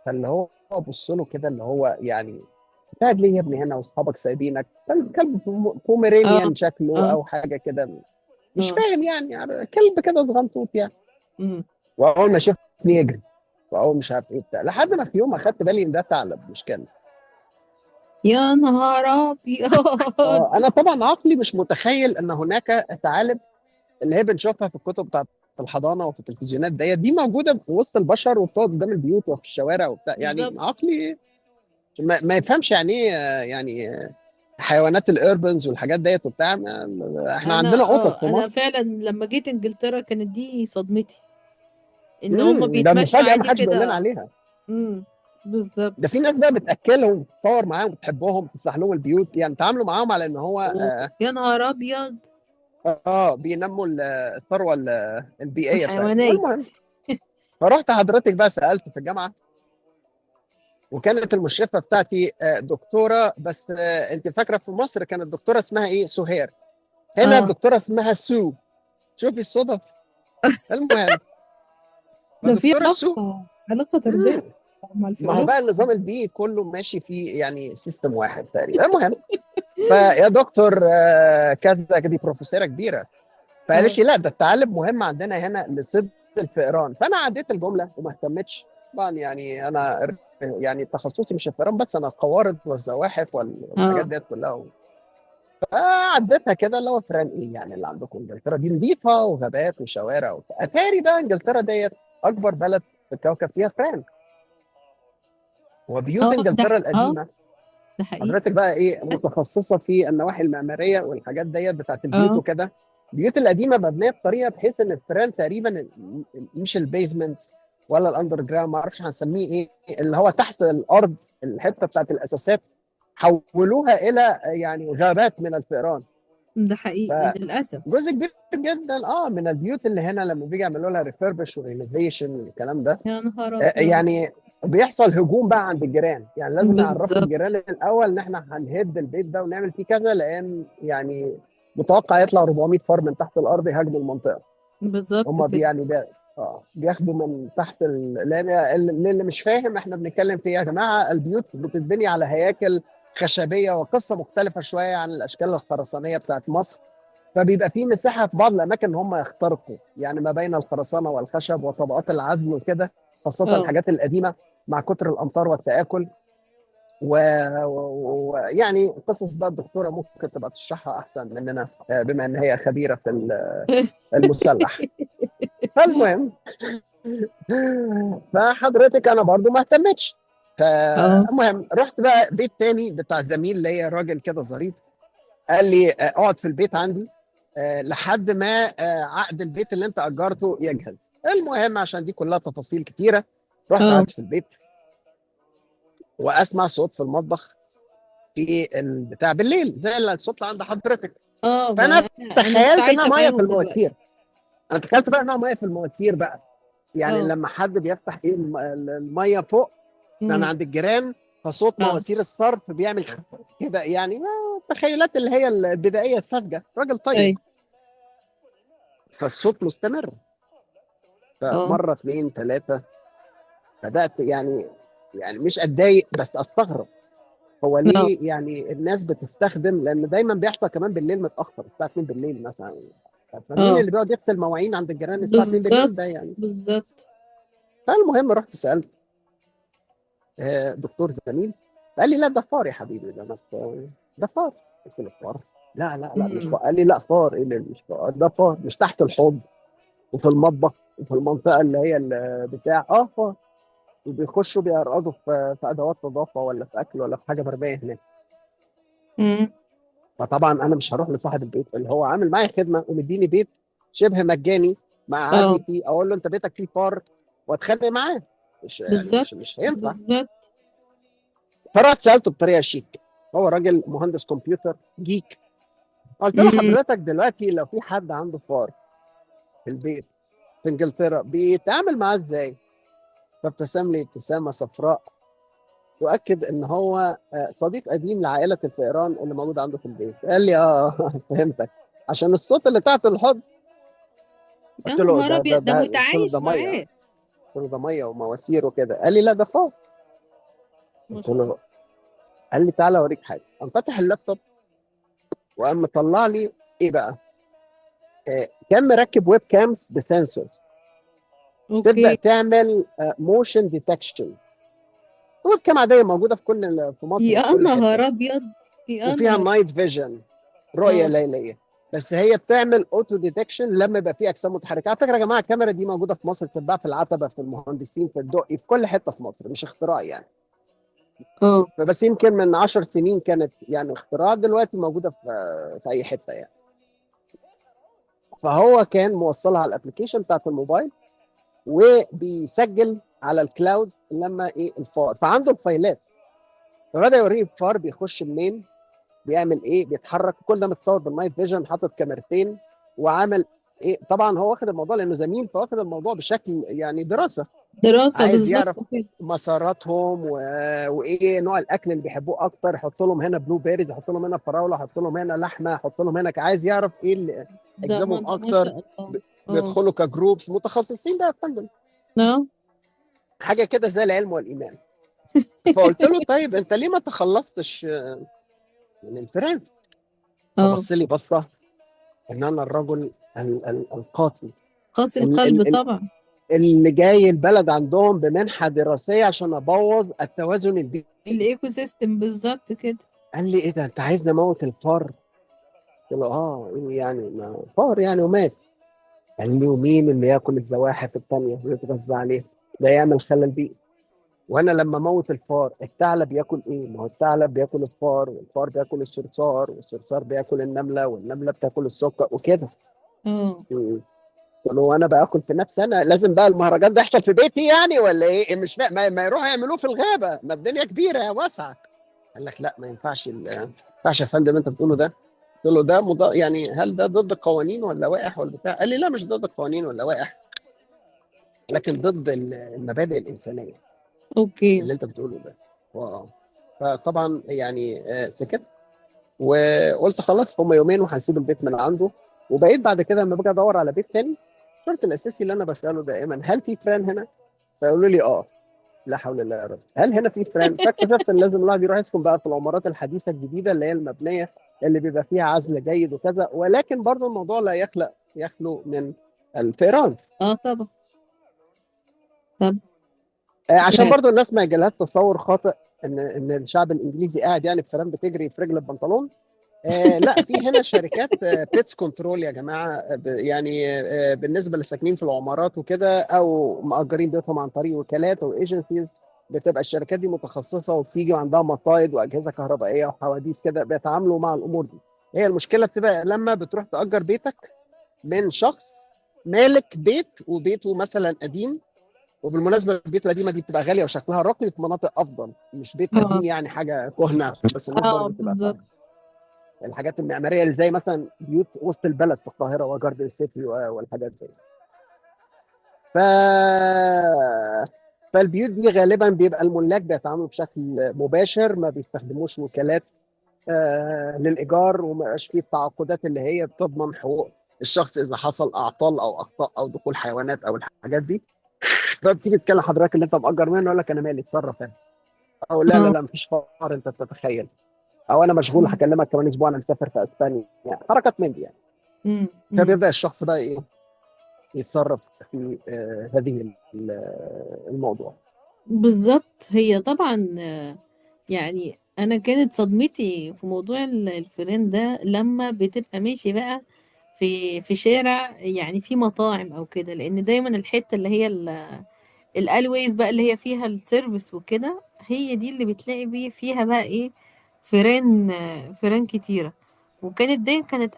فاللي هو ابص له كده، اللي هو يعني قاعد ليه يا ابني هنا واصحابك سايبينك؟ كلب اه. بوميرينيان شكله اه. او حاجه كده. مش اه. فاهم يعني كلب كده صغنطوط يعني. مم. واول ما شافني يجري، واول مش عارف ايه بتاع، لحد ما في يوم اخدت بالي ان ده ثعلب مش كلب. يا نهار ابيض. انا طبعا عقلي مش متخيل ان هناك ثعالب اللي هي بنشوفها في الكتب بتاعت الحضانه وفي التلفزيونات دي موجوده في وسط البشر وبتقعد قدام البيوت وفي الشوارع وبتاع. يعني بالظبط. عقلي ما يفهمش يعني ايه يعني حيوانات الاربنز والحاجات وبتاع. احنا عندنا قطط في انا مصر. فعلا لما جيت انجلترا كانت دي صدمتي، ان هم ده بيتمشوا مفاجاه ما عادي حدش بيقول لنا كده. عليها. امم. بالظبط. ده في ناس بقى بتاكلهم وتتصور معاهم وتحبهم تفتح لهم البيوت، يعني تعاملوا معاهم على ان هو يا نهار ابيض. بينموا الثروه البيئيه بتاعتهم. الحيوانية. المهم، فرحت حضرتك بقى سالت في الجامعه، وكانت المشرفه بتاعتي دكتوره. بس انت فاكره في مصر كانت الدكتوره اسمها ايه؟ سهير. هنا اه. الدكتوره اسمها سو. شوفي الصدف. المهم، ده في فدكتوره سو. علاقة طردية مم. مع ما هو الفئران. بقى النظام البيئي كله ماشي في يعني سيستم واحد تقريبا. المهم، فيا دكتور كذا، دي بروفيسوره كبيره، فقالت اه. لي لا، ده الثعالب مهم عندنا هنا لصيد الفئران. فانا عديت الجمله وما اهتمتش طبعا. يعني انا يعني تخصصي مش الفئران بس، انا القوارض والزواحف والحاجات اه. ديت كلها. فعديتها كده، اللي هو فئران ايه يعني اللي عندكم؟ انجلترا دي نظيفه وغابات وشوارع وبتاع. اتاري بقى انجلترا ديت اكبر بلد في الكوكب فيها فئران. وبيوت اه. انجلترا القديمه، ده حقيقي. حضرتك بقى ايه، للأسف. متخصصه في النواحي المعماريه والحاجات بتاعت البيوت اه. وكده. البيوت القديمه مبنيه بطريقه بحيث ان الفيران تقريبا مش البيزمنت ولا الاندر جراوند، ما اعرفش هنسميه ايه، اللي هو تحت الارض، الحته بتاعت الاساسات، حولوها الى يعني غابات من الفئران. ده حقيقي للأسف. فجزء كبير جدا من البيوت اللي هنا لما بيجي يعملوا لها ريفربش ورينوفيشن والكلام ده، يا نهار أبيض. يعني بيحصل هجوم بقى عند الجيران. يعني لازم يعرفوا الجيران بالظبط. الاول ان احنا هنهد البيت ده ونعمل فيه كذا، لان يعني متوقع يطلع 400 فار من تحت الارض يهاجموا المنطقه. بالظبط هم كده. يعني بياخدوا من تحت لان اللي مش فاهم احنا بنتكلم في ايه يا جماعه، البيوت بتتبني على هياكل خشبيه، وقصه مختلفه شويه عن الاشكال الخرسانيه بتاعت مصر. فبيبقى في مساحه في بعض الاماكن ان هم يخترقوا، يعني ما بين الخرسانه والخشب وطبقات العزل وكده، خاصه اه. الحاجات القديمه مع كتر الامطار والتآكل. ويعني قصص بقى الدكتوره ممكن تبقى تشرحها احسن مننا بما ان هي خبيره في المسلح. فالمهم، فحضرتك انا برضو ما اهتمتش. اه. فالمهم رحت بقى بيت تاني بتاع زميل ليا، راجل كده ظريف، قال لي اقعد في البيت عندي لحد ما عقد البيت اللي انت اجرته يجهز. المهم عشان دي كلها تفاصيل كتيره، رحت اه. قعدت في البيت واسمع صوت في المطبخ. بتاع بالليل زي الصوت اللي عند حضرتك. اه، ما فانا انا كنت تخيلت انها عايشه ميه في معاهم المواسير. دلوقتي. انا تخيلت بقى انها ميه في المواسير بقى، يعني اه. لما حد بيفتح الميه فوق كان امم. عند الجيران، فصوت اه. مواسير الصرف بيعمل كده يعني. التخيلات اللي هي البدائيه الساذجه، راجل طيب. اي. فالصوت مستمر. اه. فمره اثنين ثلاثه بدات يعني مش اتضايق بس استغرب. هو اه. ليه يعني الناس بتستخدم؟ لان دايما بيحصل كمان بالليل متاخر الساعه 2 بالليل مثلا. فمين اه. اللي بيقعد يغسل مواعين عند الجيران الساعه 2 بالليل ده بالظبط يعني؟ بالظبط. فالمهم رحت سالت دكتور زميل، قال لي لا ده فار يا حبيبي، ده بس ده فار. قلت له فار؟ لا لا لا مش امم. فار. قال لي لا فار. ايه اللي مش فار؟ ده فار مش تحت الحوض وفي المطبخ وفي المنطقه اللي هي بتاع فار، وبيخشوا بيرقدوا في ادوات نظافه ولا في اكل ولا في حاجه مرميه هناك. امم. فطبعا انا مش هروح لصاحب البيت اللي هو عامل معايا خدمه ومديني بيت شبه مجاني اه. مقعدني فيه اقول له انت بيتك فيه فار واتخانق معاه؟ مش يعني مش بالظبط مش هينفع. بالظبط. فرحت سالته بطريقه شيك، هو راجل مهندس كمبيوتر جيك. قلت له امم. حضرتك دلوقتي لو في حد عنده فار في البيت في انجلترا بيتعامل معاه ازاي؟ فابتسم لي ابتسامه صفراء تؤكد ان هو صديق قديم لعائله الفئران اللي موجوده عنده في البيت. قال لي فهمتك، عشان الصوت اللي تحت الحوض. يا قلت له نهار ابيض، ده قلت له ده متعايش ميه. معاه. قلت له ده ميه ومواسير وكده. قال لي لا ده فار. ما قلت شاء الله. له، قال لي تعالى اوريك حاجه. قام فتح اللابتوب وقام مطلع لي ايه بقى؟ كان مركب ويب كامز بسنسور تبدا اوكي. تعمل موشن ديتكشن. ويب كام عاديه موجوده في مصر وفي يا كل نهار حته، ابيض. يا وفيها نهار. نايت فيجن، رؤيه اه. ليليه. بس هي بتعمل اوتو ديتكشن لما يبقى في اجسام متحركه. على فكره يا جماعه الكاميرا دي موجوده في مصر، بتتباع في العتبه في المهندسين في الدقي في كل حته في مصر، مش اختراع يعني. اه. فبس يمكن من 10 سنين كانت يعني اختراع، دلوقتي موجوده في اي حته يعني. فهو كان موصلها على الابلكيشن بتاعت الموبايل وبيسجل على الكلاود لما الفار، فعنده الفايلات. فبدا يوريه الفار بيخش منين، بيعمل ايه، بيتحرك. كل ده متصور بالنايت فيجن، حاطط كاميرتين وعامل ايه. طبعا هو واخد الموضوع لانه زميل، فواخد الموضوع بشكل يعني دراسه. دراسة عايز بالظبط يعرف كده. مساراتهم وايه نوع الاكل اللي بيحبوه اكتر، يحط لهم هنا بلو بيريز، يحط لهم هنا فراوله، يحط لهم هنا لحمه، يحط لهم هنا عايز يعرف ايه اللي اجزامهم ده ما اكتر. شاء الله. ب- اه. بيدخلوا كجروبس متخصصين بقى يا فندم، اه. حاجه كده زي العلم والايمان. فقلت له طيب انت ليه ما تخلصتش من الفئران؟ اه. فبص لي بصه ان انا الرجل القاسي، قاسي ال- القلب ال- ال- طبعا. اللي جاي البلد عندهم بمنحه دراسيه عشان ابوظ التوازن البيئي. الايكو سيستم بالظبط كده. قال لي ايه ده انت عايزني اموت الفار؟ قلت له إيه يعني ما فار يعني ومات. قال لي ومين اللي ياكل الزواحف التانيه ويتغذى عليها؟ ده يعمل خلل بيئي. وانا لما اموت الفار الثعلب ياكل ايه؟ ما هو الثعلب بياكل الفار والفار بياكل الصرصار والصرصار بياكل النمله والنمله بتاكل السكر وكده. اه. قلت له وانا باكل في نفسي انا لازم بقى المهرجان ده يحصل في بيتي يعني ولا ايه؟ مش ما يروحوا يعملوه في الغابه، ما الدنيا كبيره واسعه. قال لك لا ما ينفعش ما ينفعش يا فندم انت بتقوله ده. قلت له ده يعني هل ده ضد القوانين ولا واقع ولا بتاع؟ قال لي لا مش ضد القوانين ولا واقع، لكن ضد المبادئ الانسانيه اوكي. اللي انت بتقوله ده. و- فطبعا يعني سكت وقلت خلاص هم يومين وهنسيب البيت من عنده. وبقيت بعد كده لما باجي ادور على بيت تاني، الشرط الاساسي اللي انا بساله دائما هل في فران هنا؟ فيقولوا لي لا حول الله يا رب هل هنا في فران؟ فاكتشفت ان لازم الواحد يروح يسكن بقى في العمارات الحديثه الجديده اللي هي المبنيه اللي بيبقى فيها عزل جيد وكذا، ولكن برضه الموضوع لا يخلو من الفئران. اه طبعا. طب. عشان يعني. برضه الناس ما يجيلهاش تصور خاطئ ان الشعب الانجليزي قاعد يعني الفئران بتجري في رجل البنطلون. لا في هنا شركات بيتس كنترول يا جماعه، يعني بالنسبه للساكنين في العمارات وكده او مأجرين بيوتهم عن طريق وكالات او ايجنسيز، بتبقى الشركات دي متخصصه وبتيجي وعندها مصايد واجهزه كهربائيه وحواديت كده بيتعاملوا مع الامور دي. هي المشكله بتبقى لما بتروح تأجر بيتك من شخص مالك بيت وبيته مثلا قديم وبالمناسبه البيوت القديمه دي بتبقى غاليه وشكلها راقي في مناطق افضل، مش بيت اه. قديم يعني حاجه كهنه، بس الناس اه برضو تبقى بالظبط. فاهمه. الحاجات المعماريه اللي زي مثلا بيوت وسط البلد في القاهره وجاردن سيتي والحاجات دي. ف فالبيوت دي غالبا بيبقى الملاك بيتعاملوا بشكل مباشر، ما بيستخدموش وكالات للايجار، وما يبقاش فيه التعاقدات اللي هي بتضمن حقوق الشخص اذا حصل اعطال او اخطاء او دخول حيوانات او الحاجات دي. فبتيجي تكلم حضرتك اللي انت مأجر منه يقول لك انا مالي اتصرف انا، او لا لا اه. لا مفيش فار انت بتتخيل، او انا مشغول هكلمك كمان اسبوع انا مسافر في اسبانيا، يعني حركات من دي يعني. امم. فبيبدا الشخص بقى ايه، يتصرف في هذه الموضوع. بالظبط. هي طبعا يعني انا كانت صدمتي في موضوع الفيران ده لما بتبقى ماشي بقى في شارع يعني في مطاعم او كده، لان دايما الحته اللي هي الالويز بقى اللي هي فيها السيرفيس وكده، هي دي اللي بتلاقي بيه فيها بقى ايه، فيران فيران كتيره. وكانت دي كانت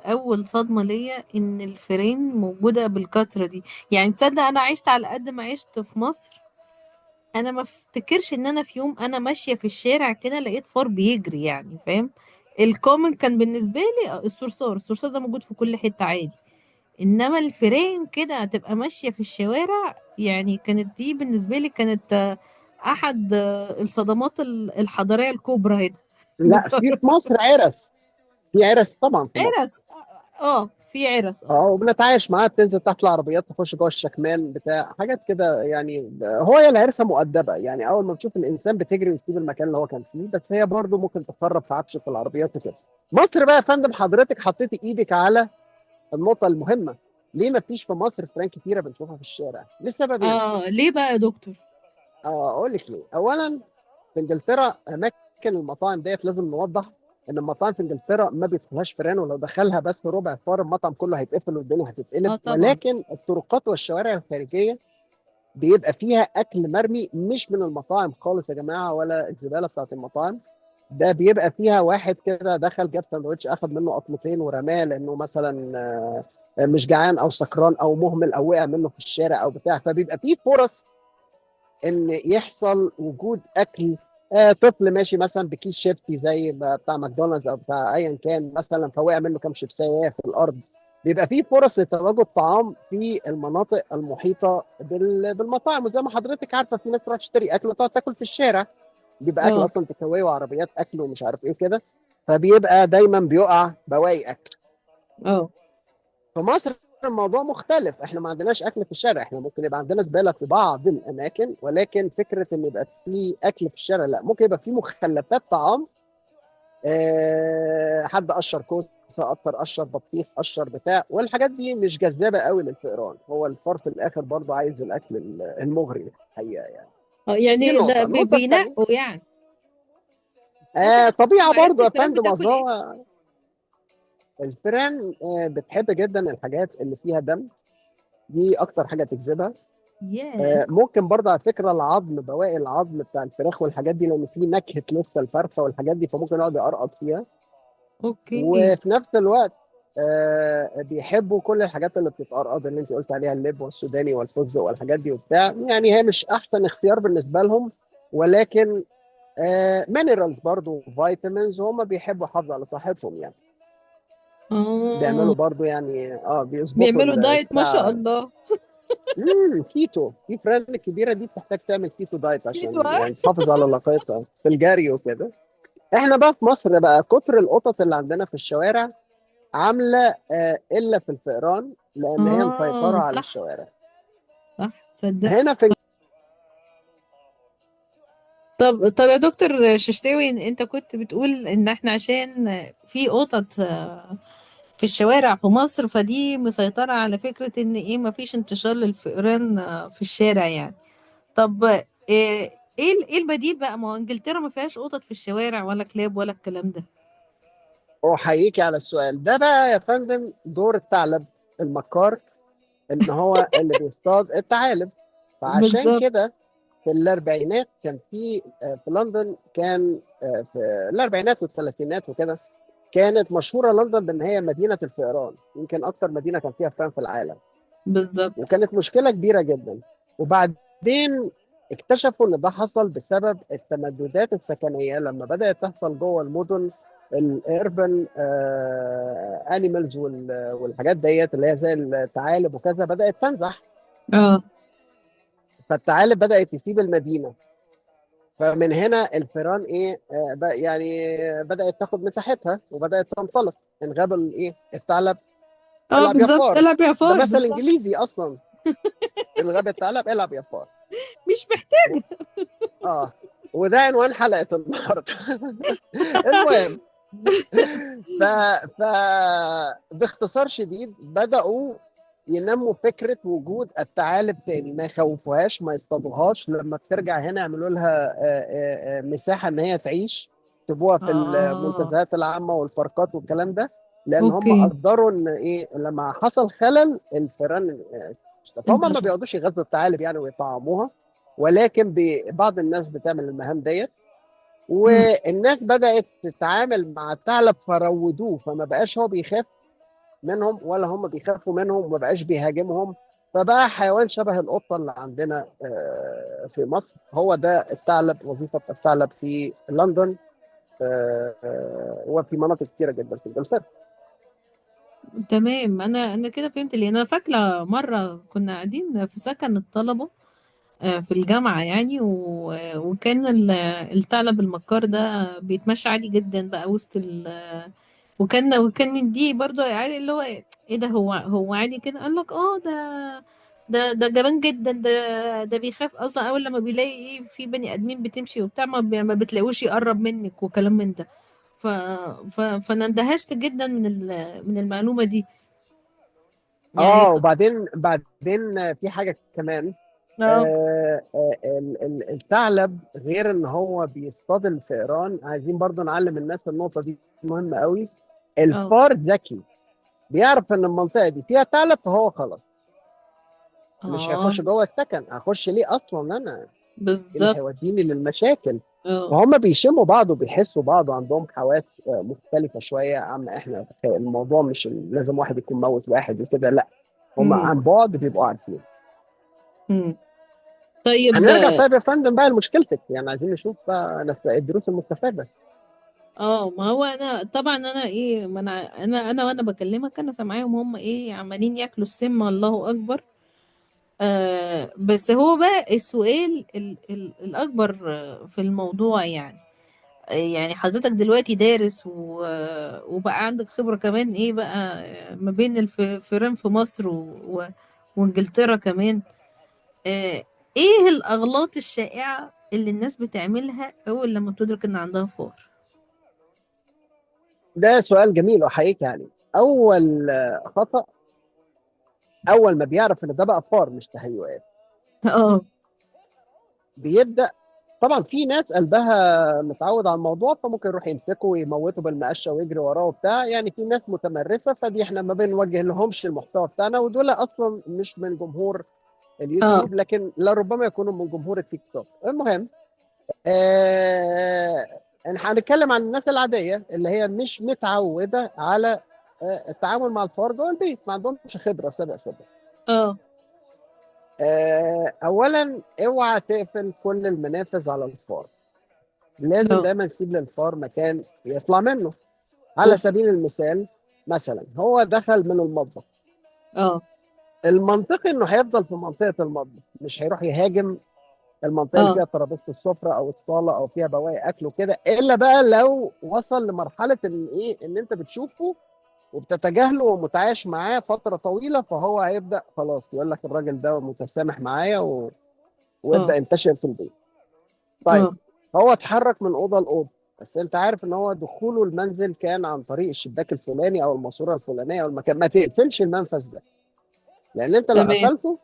اول صدمه ليا ان الفيران موجوده بالكثره دي. يعني تصدق انا عشت على قد ما عشت في مصر، انا ما افتكرش ان انا في يوم انا ماشيه في الشارع كده لقيت فار بيجري، يعني فاهم. الكومن كان بالنسبه لي الصرصار ده موجود في كل حته عادي، انما الفيران كده تبقى ماشيه في الشوارع، يعني كانت دي بالنسبه لي كانت احد الصدمات الحضاريه الكبرى هنا. لا في بصراحه. في مصر عرس، في عرس طبعا في مصر. عرس. اه في عرس اه. اه وبنتعايش معاه، بتنزل تحت العربيات تخش جوه الشكمان بتاع حاجات كده يعني. هو هي العرسه مؤدبه يعني، اول ما بتشوف الانسان بتجري وتسيب المكان اللي هو كان فيه، بس هي برضه ممكن تخرب في عفشه العربيات وكده. مصر بقى يا فندم، حضرتك حطيتي ايدك على النقطه المهمه. ليه ما فيش في مصر فران كتيره بنشوفها في الشارع؟ لسببين. اه ليه بقى يا دكتور؟ اقول لك ليه. اولا، في انجلترا اماكن المطاعم ديت لازم نوضح ان المطاعم في انجلترا ما بيدخلهاش فيران، ولو دخلها بس ربع فار المطعم كله هيتقفل والدنيا هتتقلب. اه طبعا. ولكن الطرقات والشوارع الخارجيه بيبقى فيها اكل مرمي مش من المطاعم خالص يا جماعه، ولا الزباله بتاعت المطاعم. ده بيبقى فيها واحد كده دخل جاب سندوتش اخذ منه قطمتين ورماه لانه مثلا مش جعان او سكران او مهمل او وقع منه في الشارع او بتاع. فبيبقى فيه فرص ان يحصل وجود اكل. طفل ماشي مثلا بكيس شيبسي زي بتاع ماكدونالدز او بتاع ايا كان مثلا، فوقع منه كام شيبسيه في الارض. بيبقى في فرص لتواجد طعام في المناطق المحيطه بالمطاعم. وزي ما حضرتك عارفه في ناس تروح تشتري اكل وتقعد تاكل في الشارع، بيبقى اكل اه. اصلا تكاوي وعربيات اكل ومش عارف ايه كده. فبيبقى دايما بيقع بواقي اكل. اه. في مصر الموضوع مختلف، احنا ما عندناش اكل في الشارع. احنا ممكن يبقى عندنا زباله في بعض الاماكن، ولكن فكره ان يبقى في اكل في الشارع لا. ممكن يبقى في مخلفات طعام، حد قشر كوسه، قشر بطيخ، قشر بتاع، والحاجات دي مش جذابه قوي للفئران. هو الفار في الاخر برضه عايز الاكل المغري الحقيقه يعني. دي يعني ده النقطه. النقطه الثانيه، بينقوا يعني. تصدق انا عمري طبيعه ما عرفت برضه يا الفئران فندم. بتاكل اصل ايه. هو الفئران بتحب جدا الحاجات اللي فيها دم، دي اكتر حاجه تجذبها. ياه. ممكن برضه على فكره العظم، بواقي العظم بتاع الفراخ والحاجات دي، لان في نكهه لسه الفرخه والحاجات دي، فممكن يقعد يقرقط فيها. اوكي. وفي نفس الوقت بيحبوا كل الحاجات اللي بتتقرقض اللي انت قلت عليها، اللب والسوداني والفستق والحاجات دي وبتاع. يعني هي مش احسن اختيار بالنسبه لهم، ولكن مينرالز برضه فيتامينز، وهم بيحبوا يحافظوا على صحتهم يعني. اه بيعملوا برضه يعني بيظبطوا بيعملوا دايت ما شاء الساعه. الله. كيتو. في فران الكبيره دي بتحتاج تعمل كيتو دايت كيتو عشان اه. يعني تحافظ على لياقتها في الجري وكده. احنا بقى في مصر بقى كتر القطط اللي عندنا في الشوارع عامله الا في الفئران، لان هي مسيطره على صح. الشوارع صح تصدق. هنا في. طب يا دكتور ششتاوي، انت كنت بتقول ان احنا عشان في قطط في الشوارع في مصر، فدي مسيطرة على فكرة ان ايه مفيش انتشار للفئران في الشارع يعني. طب ايه البديل بقى؟ ما هو انجلترا ما فيهاش قطط في الشوارع ولا كلاب ولا الكلام ده. احييكي على السؤال ده بقى يا فندم. دور الثعلب المكار ان هو اللي بيصطاد الثعالب. فعشان بالظبط. كده في الاربعينات كان في لندن، كان في الاربعينات والثلاثينات وكده، كانت مشهوره لندن بان هي مدينه الفئران، يمكن اكتر مدينه كان فيها فئران في العالم. بالظبط. وكانت مشكله كبيره جدا. وبعدين اكتشفوا ان ده حصل بسبب التمددات السكنيه لما بدات تحصل جوه المدن. الاربن انيمالز والحاجات ديت اللي هي زي الثعالب وكذا بدات تنزح. اه. فالثعالب بدات تسيب المدينه. فمن هنا الفئران ايه يعني بدات تاخد مساحتها وبدات تنطلق. ان غاب الايه الثعلب اه العب يا بالظبط، فار. العب يا ده فار، مثل بالظبط. انجليزي اصلا. ان غاب الثعلب العب يا فار. مش محتاج. و- اه وده عنوان حلقه النهارده. المهم، ف... ف باختصار شديد بدأوا ينموا فكرة وجود الثعالب تاني، ما يخوفوهاش ما يصطادوهاش، لما بترجع هنا يعملوا لها مساحة ان هي تعيش، يسيبوها في اه. المنتزهات العامة والباركات والكلام ده. لان هم اوكي. قدروا ان ايه لما حصل خلل الفئران فهم ما انتشر. بيقعدوش يغذوا الثعالب يعني ويطعموها. ولكن بعض الناس بتعمل المهام ديت. امم. والناس بدأت تتعامل مع الثعلب فروضوه، فما بقاش هو بيخاف منهم ولا هم بيخافوا منهم وما بقاش بيهاجمهم. فبقى حيوان شبه القطة اللي عندنا في مصر. هو ده الثعلب، وظيفة الثعلب في لندن وفي مناطق كتيرة جدا في انجلترا. تمام، انا كده فهمت. ليه انا فاكره مره كنا قاعدين في سكن الطلبه في الجامعه يعني، وكان الثعلب المكار ده بيتمشى عادي جدا بقى وسط وكان دي برضو عادي، اللي هو ايه ده، هو عادي كده. قال لك اه، ده جبان جدا، ده بيخاف اصلا اول لما بيلاقي ايه في بني ادمين بتمشي وبتاع، ما بتلاقوش يقرب منك وكلام من ده. ف فانا اندهشت جدا من المعلومة دي يعني اه وبعدين في حاجة كمان. اه. الثعلب غير ان هو بيصطاد الفئران، عايزين برضو نعلم الناس النقطة دي مهمة قوي. اه. الفار ذكي، بيعرف ان المنطقه دي فيها ثعلب فهو خلاص مش اه هيخش جوه السكن. هخش ليه اصلا انا؟ إيه اللي بالظبط. هيوديني للمشاكل؟ اه. فهم بيشموا بعض وبيحسوا بعض وعندهم حواس مختلفه شويه عما احنا. الموضوع مش لازم واحد يكون موت واحد وكده، لا. هم امم. عن بعد بيبقوا عارفين. امم. طيب. هنرجع طيب يا فندم بقى لمشكلتك، يعني عايزين نشوف بقى الدروس المستفاده. اه، ما هو انا طبعا انا ايه، ما انا وانا بكلمك انا سامعاهم هم ايه عمالين ياكلوا السم، الله اكبر. بس هو بقى السؤال الاكبر في الموضوع يعني، يعني حضرتك دلوقتي دارس وبقى عندك خبرة كمان ايه بقى ما بين الفيران في مصر وانجلترا كمان. آه، ايه الاغلاط الشائعة اللي الناس بتعملها اول لما تدرك ان عندها فار؟ ده سؤال جميل واحييك عليه. اول خطأ، اول ما بيعرف ان ده بقى فار مش تهيؤات، اه. بيبدا. طبعا في ناس قلبها متعود على الموضوع فممكن يروح يمسكه ويموته بالمقشه ويجري وراه وبتاع. يعني في ناس متمرسه فدي احنا ما بنوجه لهمش المحتوى بتاعنا، ودول اصلا مش من جمهور اه. اليوتيوب لكن لربما يكونوا من جمهور التيك توك. المهم، احنا هنتكلم عن الناس العاديه اللي هي مش متعوده على التعامل مع الفار جوه البيت، ما عندهمش خبره سابقه. اه. اولا اوعى تقفل كل المنافذ على الفار. لازم اه. دايما تسيب للفار مكان يطلع منه. على اوكي. سبيل المثال، مثلا هو دخل من المطبخ، اه. المنطقي انه هيفضل في منطقه المطبخ، مش هيروح يهاجم المنطقه اللي اه. فيها ترابيزه السفره او الصاله او فيها بواقي اكل وكده. الا بقى لو وصل لمرحله ان ايه ان انت بتشوفه وبتتجاهله ومتعايش معاه فتره طويله، فهو هيبدا خلاص يقول لك الراجل ده متسامح معايا ويبدا اه. ينتشر في البيت. طيب، اه. هو اتحرك من اوضه لاوضه، بس انت عارف ان هو دخوله المنزل كان عن طريق الشباك الفلاني او الماسوره الفلانيه او المكان. ما تقفلش المنفذ ده، لان انت لو تمام. قفلته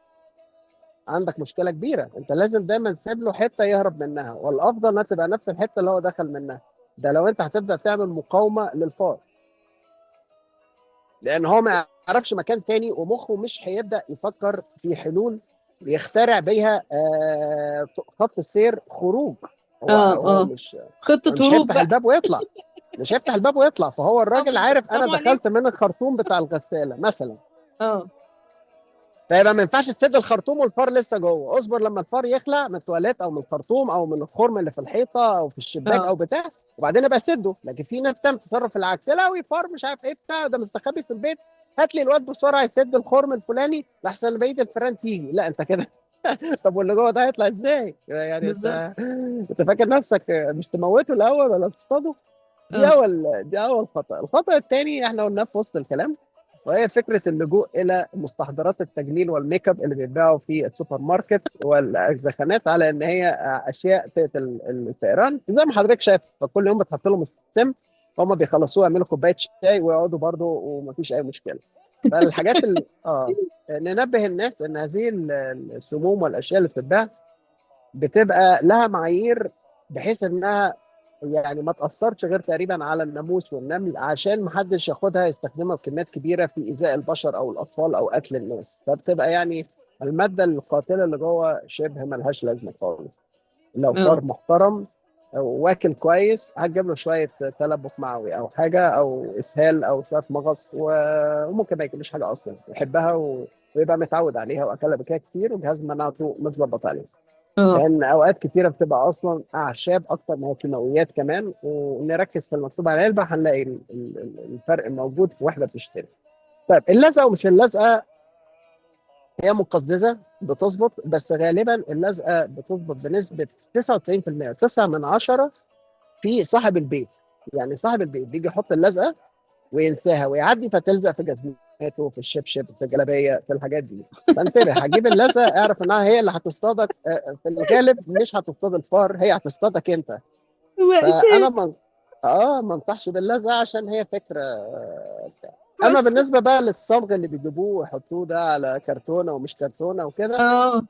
عندك مشكله كبيره. انت لازم دايما تسيب له حته يهرب منها، والافضل انها تبقى نفس الحته اللي هو دخل منها. ده لو انت هتبدا تعمل مقاومه للفار، لان هو ما يعرفش مكان تاني ومخه مش هيبدا يفكر في حلول يخترع بيها خط السير خروج. هو اه. هو اه. مش خطة مش هروب هيفتح بقى. الباب ويطلع. مش هيفتح الباب ويطلع. فهو اه الراجل بالظبط، عارف انا سلام دخلت عليكم. من الخرطوم بتاع الغساله مثلا. اه. فيبقى ما ينفعش تسد الخرطوم والفار لسه جوه، اصبر لما الفار يخلع من التواليت او من الخرطوم او من الخرم اللي في الحيطه او في الشباك اه او بتاع، وبعدين ابقى سده. لكن في ناس تعمل تصرف العكس، لا فار مش عارف ايه بتاع ده مستخبي في البيت، هات لي الواد بسرعه يسد الخرم الفلاني لحسن بقيه الفيران تيجي. لا انت كده طب واللي جوه ده هيطلع ازاي؟ يعني بالظبط. انت فاكر نفسك مش تموته الاول ولا تصطاده؟ اه دي اول خطأ. الخطأ الثاني احنا قلناه في وسط الكلام، وهي فكره اللجوء الى مستحضرات التجميل والميك اب اللي بيتباعوا في السوبر ماركت والزخانات على ان هي اشياء تقتل الفئران. زي ما حضرتك شايف، فكل يوم بتحط لهم السم، هم بيخلصوها يعملوا كوبايه شاي ويقعدوا برضه ومفيش اي مشكله. فالحاجات ننبه الناس ان هذه السموم والاشياء اللي بتتباع بتبقى لها معايير، بحيث انها يعني ما تاثرش غير تقريبا على الناموس والنمل، عشان ما حدش ياخدها يستخدمها بكميات كبيره في ايذاء البشر او الاطفال او قتل الناس. فبتبقى يعني الماده القاتله اللي جوه شبه ملهاش لازمه خالص. لو اه فار محترم أو واكل كويس هتجيب له شويه تلبك معوي او حاجه او اسهال او شويه مغص وممكن ما ياكلش حاجه اصلا، يحبها ويبقى متعود عليها واكلها بكده كتير وجهاز مناعته متظبط عليه. اه لان اوقات كتيره بتبقى اصلا اعشاب اكتر ما هي كيماويات كمان، ونركز في المكتوب على العلبه هنلاقي الفرق موجود في واحده بتشتري. طيب اللزقه ومش اللزقه، هي مقززه بتظبط، بس غالبا اللزقه بتظبط بنسبه 99%، 9 من 10 في صاحب البيت. يعني صاحب البيت بيجي يحط اللزقه وينساها ويعدي فتلزق في جزمته في الشبشب في الجلابيه في الحاجات دي. فانتبه، هجيب اللزقه اعرف انها هي اللي هتصطادك، في الغالب مش هتصطاد الفار، هي هتصطادك انت. مأساة. فانا ما انصحش باللزقه عشان هي فكره بتاع. اما بس بالنسبه بقى للصمغ اللي بيجيبوه ويحطوه ده على كرتونه ومش كرتونه وكده، اه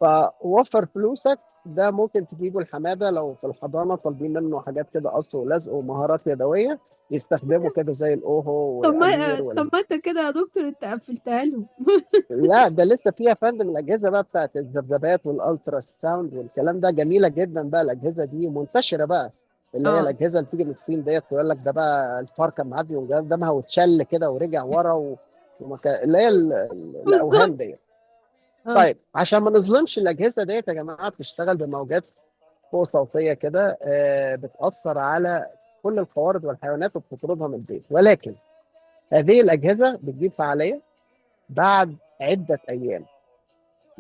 فوفر فلوسك. ده ممكن تجيبه الحماده لو في الحضانه طالبين منه حاجات كده قص ولزق ومهارات يدويه، يستخدموا كده زي الاوهو والامير طب ما انت كده يا دكتور انت قفلتها لهم. لا ده لسه فيها يا فندم الاجهزه بقى بتاعت الذبذبات والالترا ساوند والكلام ده جميله جدا بقى. الاجهزه دي منتشره بقى، اللي هي اه الاجهزه اللي بتيجي من الصين ديت، تقول لك ده بقى الفار كان معدي وجا قدامها واتشل كده ورجع ورا اللي هي الاوهام بالظبط. ديت. اه طيب عشان ما نظلمش الاجهزه ديت يا جماعه، بتشتغل بموجات فوق صوتيه كده، بتاثر على كل القوارض والحيوانات وبتطردها من البيت، ولكن هذه الاجهزه بتجيب فعاليه بعد عده ايام.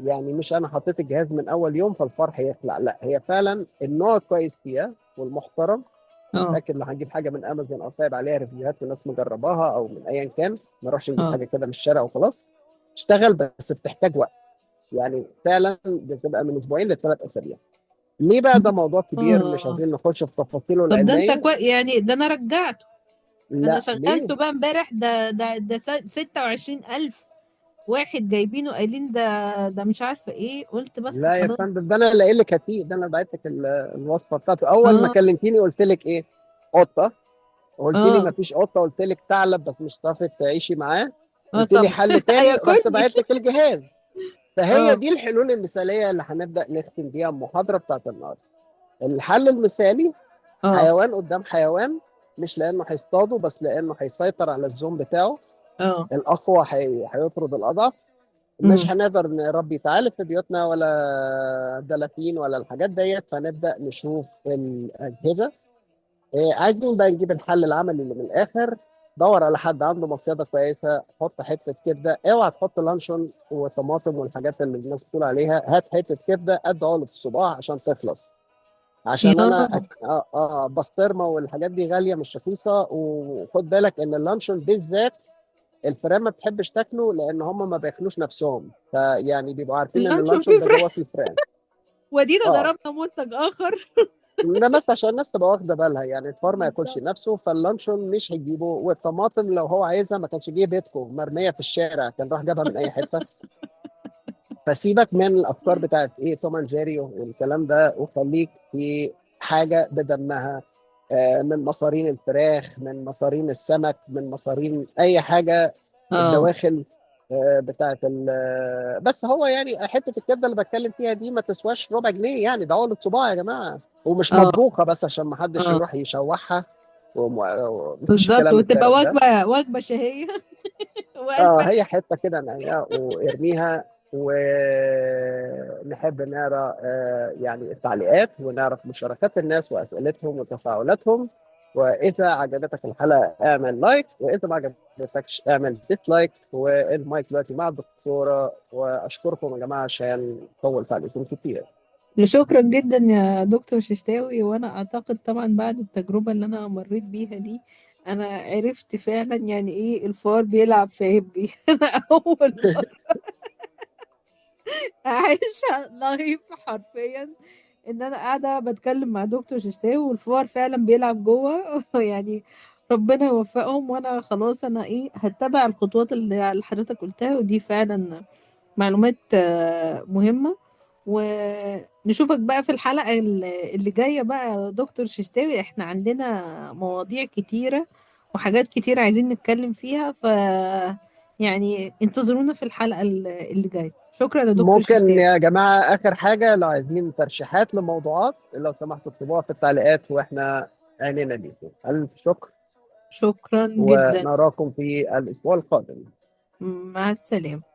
يعني مش انا حطيت الجهاز من اول يوم فالفرح يخلع، لا هي فعلا النوع كويس فيها والمحترم. اه متاكد لو هنجيب حاجه من امازون او سايب عليها ريفيوهات وناس مجرباها او من ايا كان، ما نروحش نجيب اه حاجه كده من الشارع وخلاص. تشتغل بس بتحتاج وقت، يعني فعلا بتبقى من اسبوعين لثلاث اسابيع. ليه بقى؟ ده موضوع كبير مش اه عايزين نخش في تفاصيله طب ده انت العلميه. يعني ده انا رجعته. انا لا شغلته ليه؟ بقى امبارح، ده 26,000 واحد جايبينه قايلين ده مش عارفة ايه، قلت بس لا يا فندم، ده خلاص. انا اللي قايل لك هاتيه، ده انا بعت لك الوصفه بتاعته. اول ما اه كلمتيني قلت لك ايه؟ قطه. قلت لي اه ما فيش قطه، قلت لك ثعلب بس مش هتعرفي تعيشي معاه. اه قلت لي طبعا. حل تاني رحت هياكلني. باعت لك الجهاز. فهي اه دي الحلول المثاليه اللي هنبدا نختم بيها المحاضره بتاعت النهارده. الحل المثالي اه حيوان قدام حيوان، مش لانه هيصطاده بس لانه هيسيطر على الزوم بتاعه. اه الاقوى هيطرد الاضعف. مش امم هنقدر نربي ثعالب في بيوتنا ولا دلافين ولا الحاجات ديت، فنبدا نشوف الاجهزه. عايزين بقى نجيب الحل العملي اللي من الاخر. دور على حد عنده مصيده كويسه، حط حته كبده، اوعى تحط لانشون وطماطم والحاجات اللي الناس بتقول عليها. هات حته كبده قد عقله الصباع عشان تخلص. عشان انا يا بسطرمه والحاجات دي غاليه مش رخيصه. وخد بالك ان اللانشون بالذات الفئران ما بتحبش تاكله، لان هم ما بياكلوش نفسهم، فيعني بيبقوا عارفين ان اللانشون اللانشون فيه ده جوه فراخ. فيه فئران. ودينا اه ضربنا منتج اخر. ده بس عشان الناس تبقى واخده بالها، يعني الفار ما ياكلش بالظبط. نفسه، فاللانشون مش هيجيبه. والطماطم لو هو عايزها ما كانش جه بيتكم مرميه في الشارع، كان راح جابها من اي حته. فسيبك من الافكار بتاعت ايه توم اند جيري والكلام ده، وخليك في حاجه بدمها، من مصارين الفراخ، من مصارين السمك، من مصارين اي حاجه. اه الدواخل بتاعت بس هو يعني حته الكبده اللي بتكلم فيها دي ما تسواش ربع جنيه، يعني ده عقله صباع يا جماعه، ومش اه مطبوخه بس عشان ما حدش اه يروح يشوحها. ومفيش بالظبط، الكلام وتبقى الفارغ ده. وجبة شهية. والف اه هي حته كده نقيها وارميها. ونحب نقرا يعني التعليقات ونعرف مشاركات الناس واسئلتهم وتفاعلاتهم. واذا عجبتك الحلقه اعمل لايك، واذا ما عجبتكش اعمل ديسلايك. والمايك دلوقتي مع الدكتوره، واشكركم يا جماعه عشان طولت عليكم كتير. شكرا جدا يا دكتور ششتاوي. وانا اعتقد طبعا بعد التجربة اللي انا مريت بيها دي انا عرفت فعلا يعني ايه الفار بيلعب في هبي. انا اول مرة اعيشها لايف حرفيا، ان انا قاعدة بتكلم مع دكتور ششتاوي والفار فعلا بيلعب جوه. يعني ربنا يوفقهم. وانا خلاص انا ايه هتبع الخطوات اللي حضرتك قلتها، ودي فعلا معلومات مهمة. ونشوفك بقى في الحلقة اللي جاية بقى يا دكتور ششتاوي. احنا عندنا مواضيع كتيرة وحاجات كتيرة عايزين نتكلم فيها، يعني انتظرونا في الحلقة اللي جاية. شكرا يا دكتور ممكن ششتاوي. يا جماعه اخر حاجه، لو عايزين ترشيحات لموضوعات لو سمحتوا اكتبوها في التعليقات، واحنا عينينا ليكم. الف شكر، شكرا جدا. ونراكم في الاسبوع القادم. مع السلامة.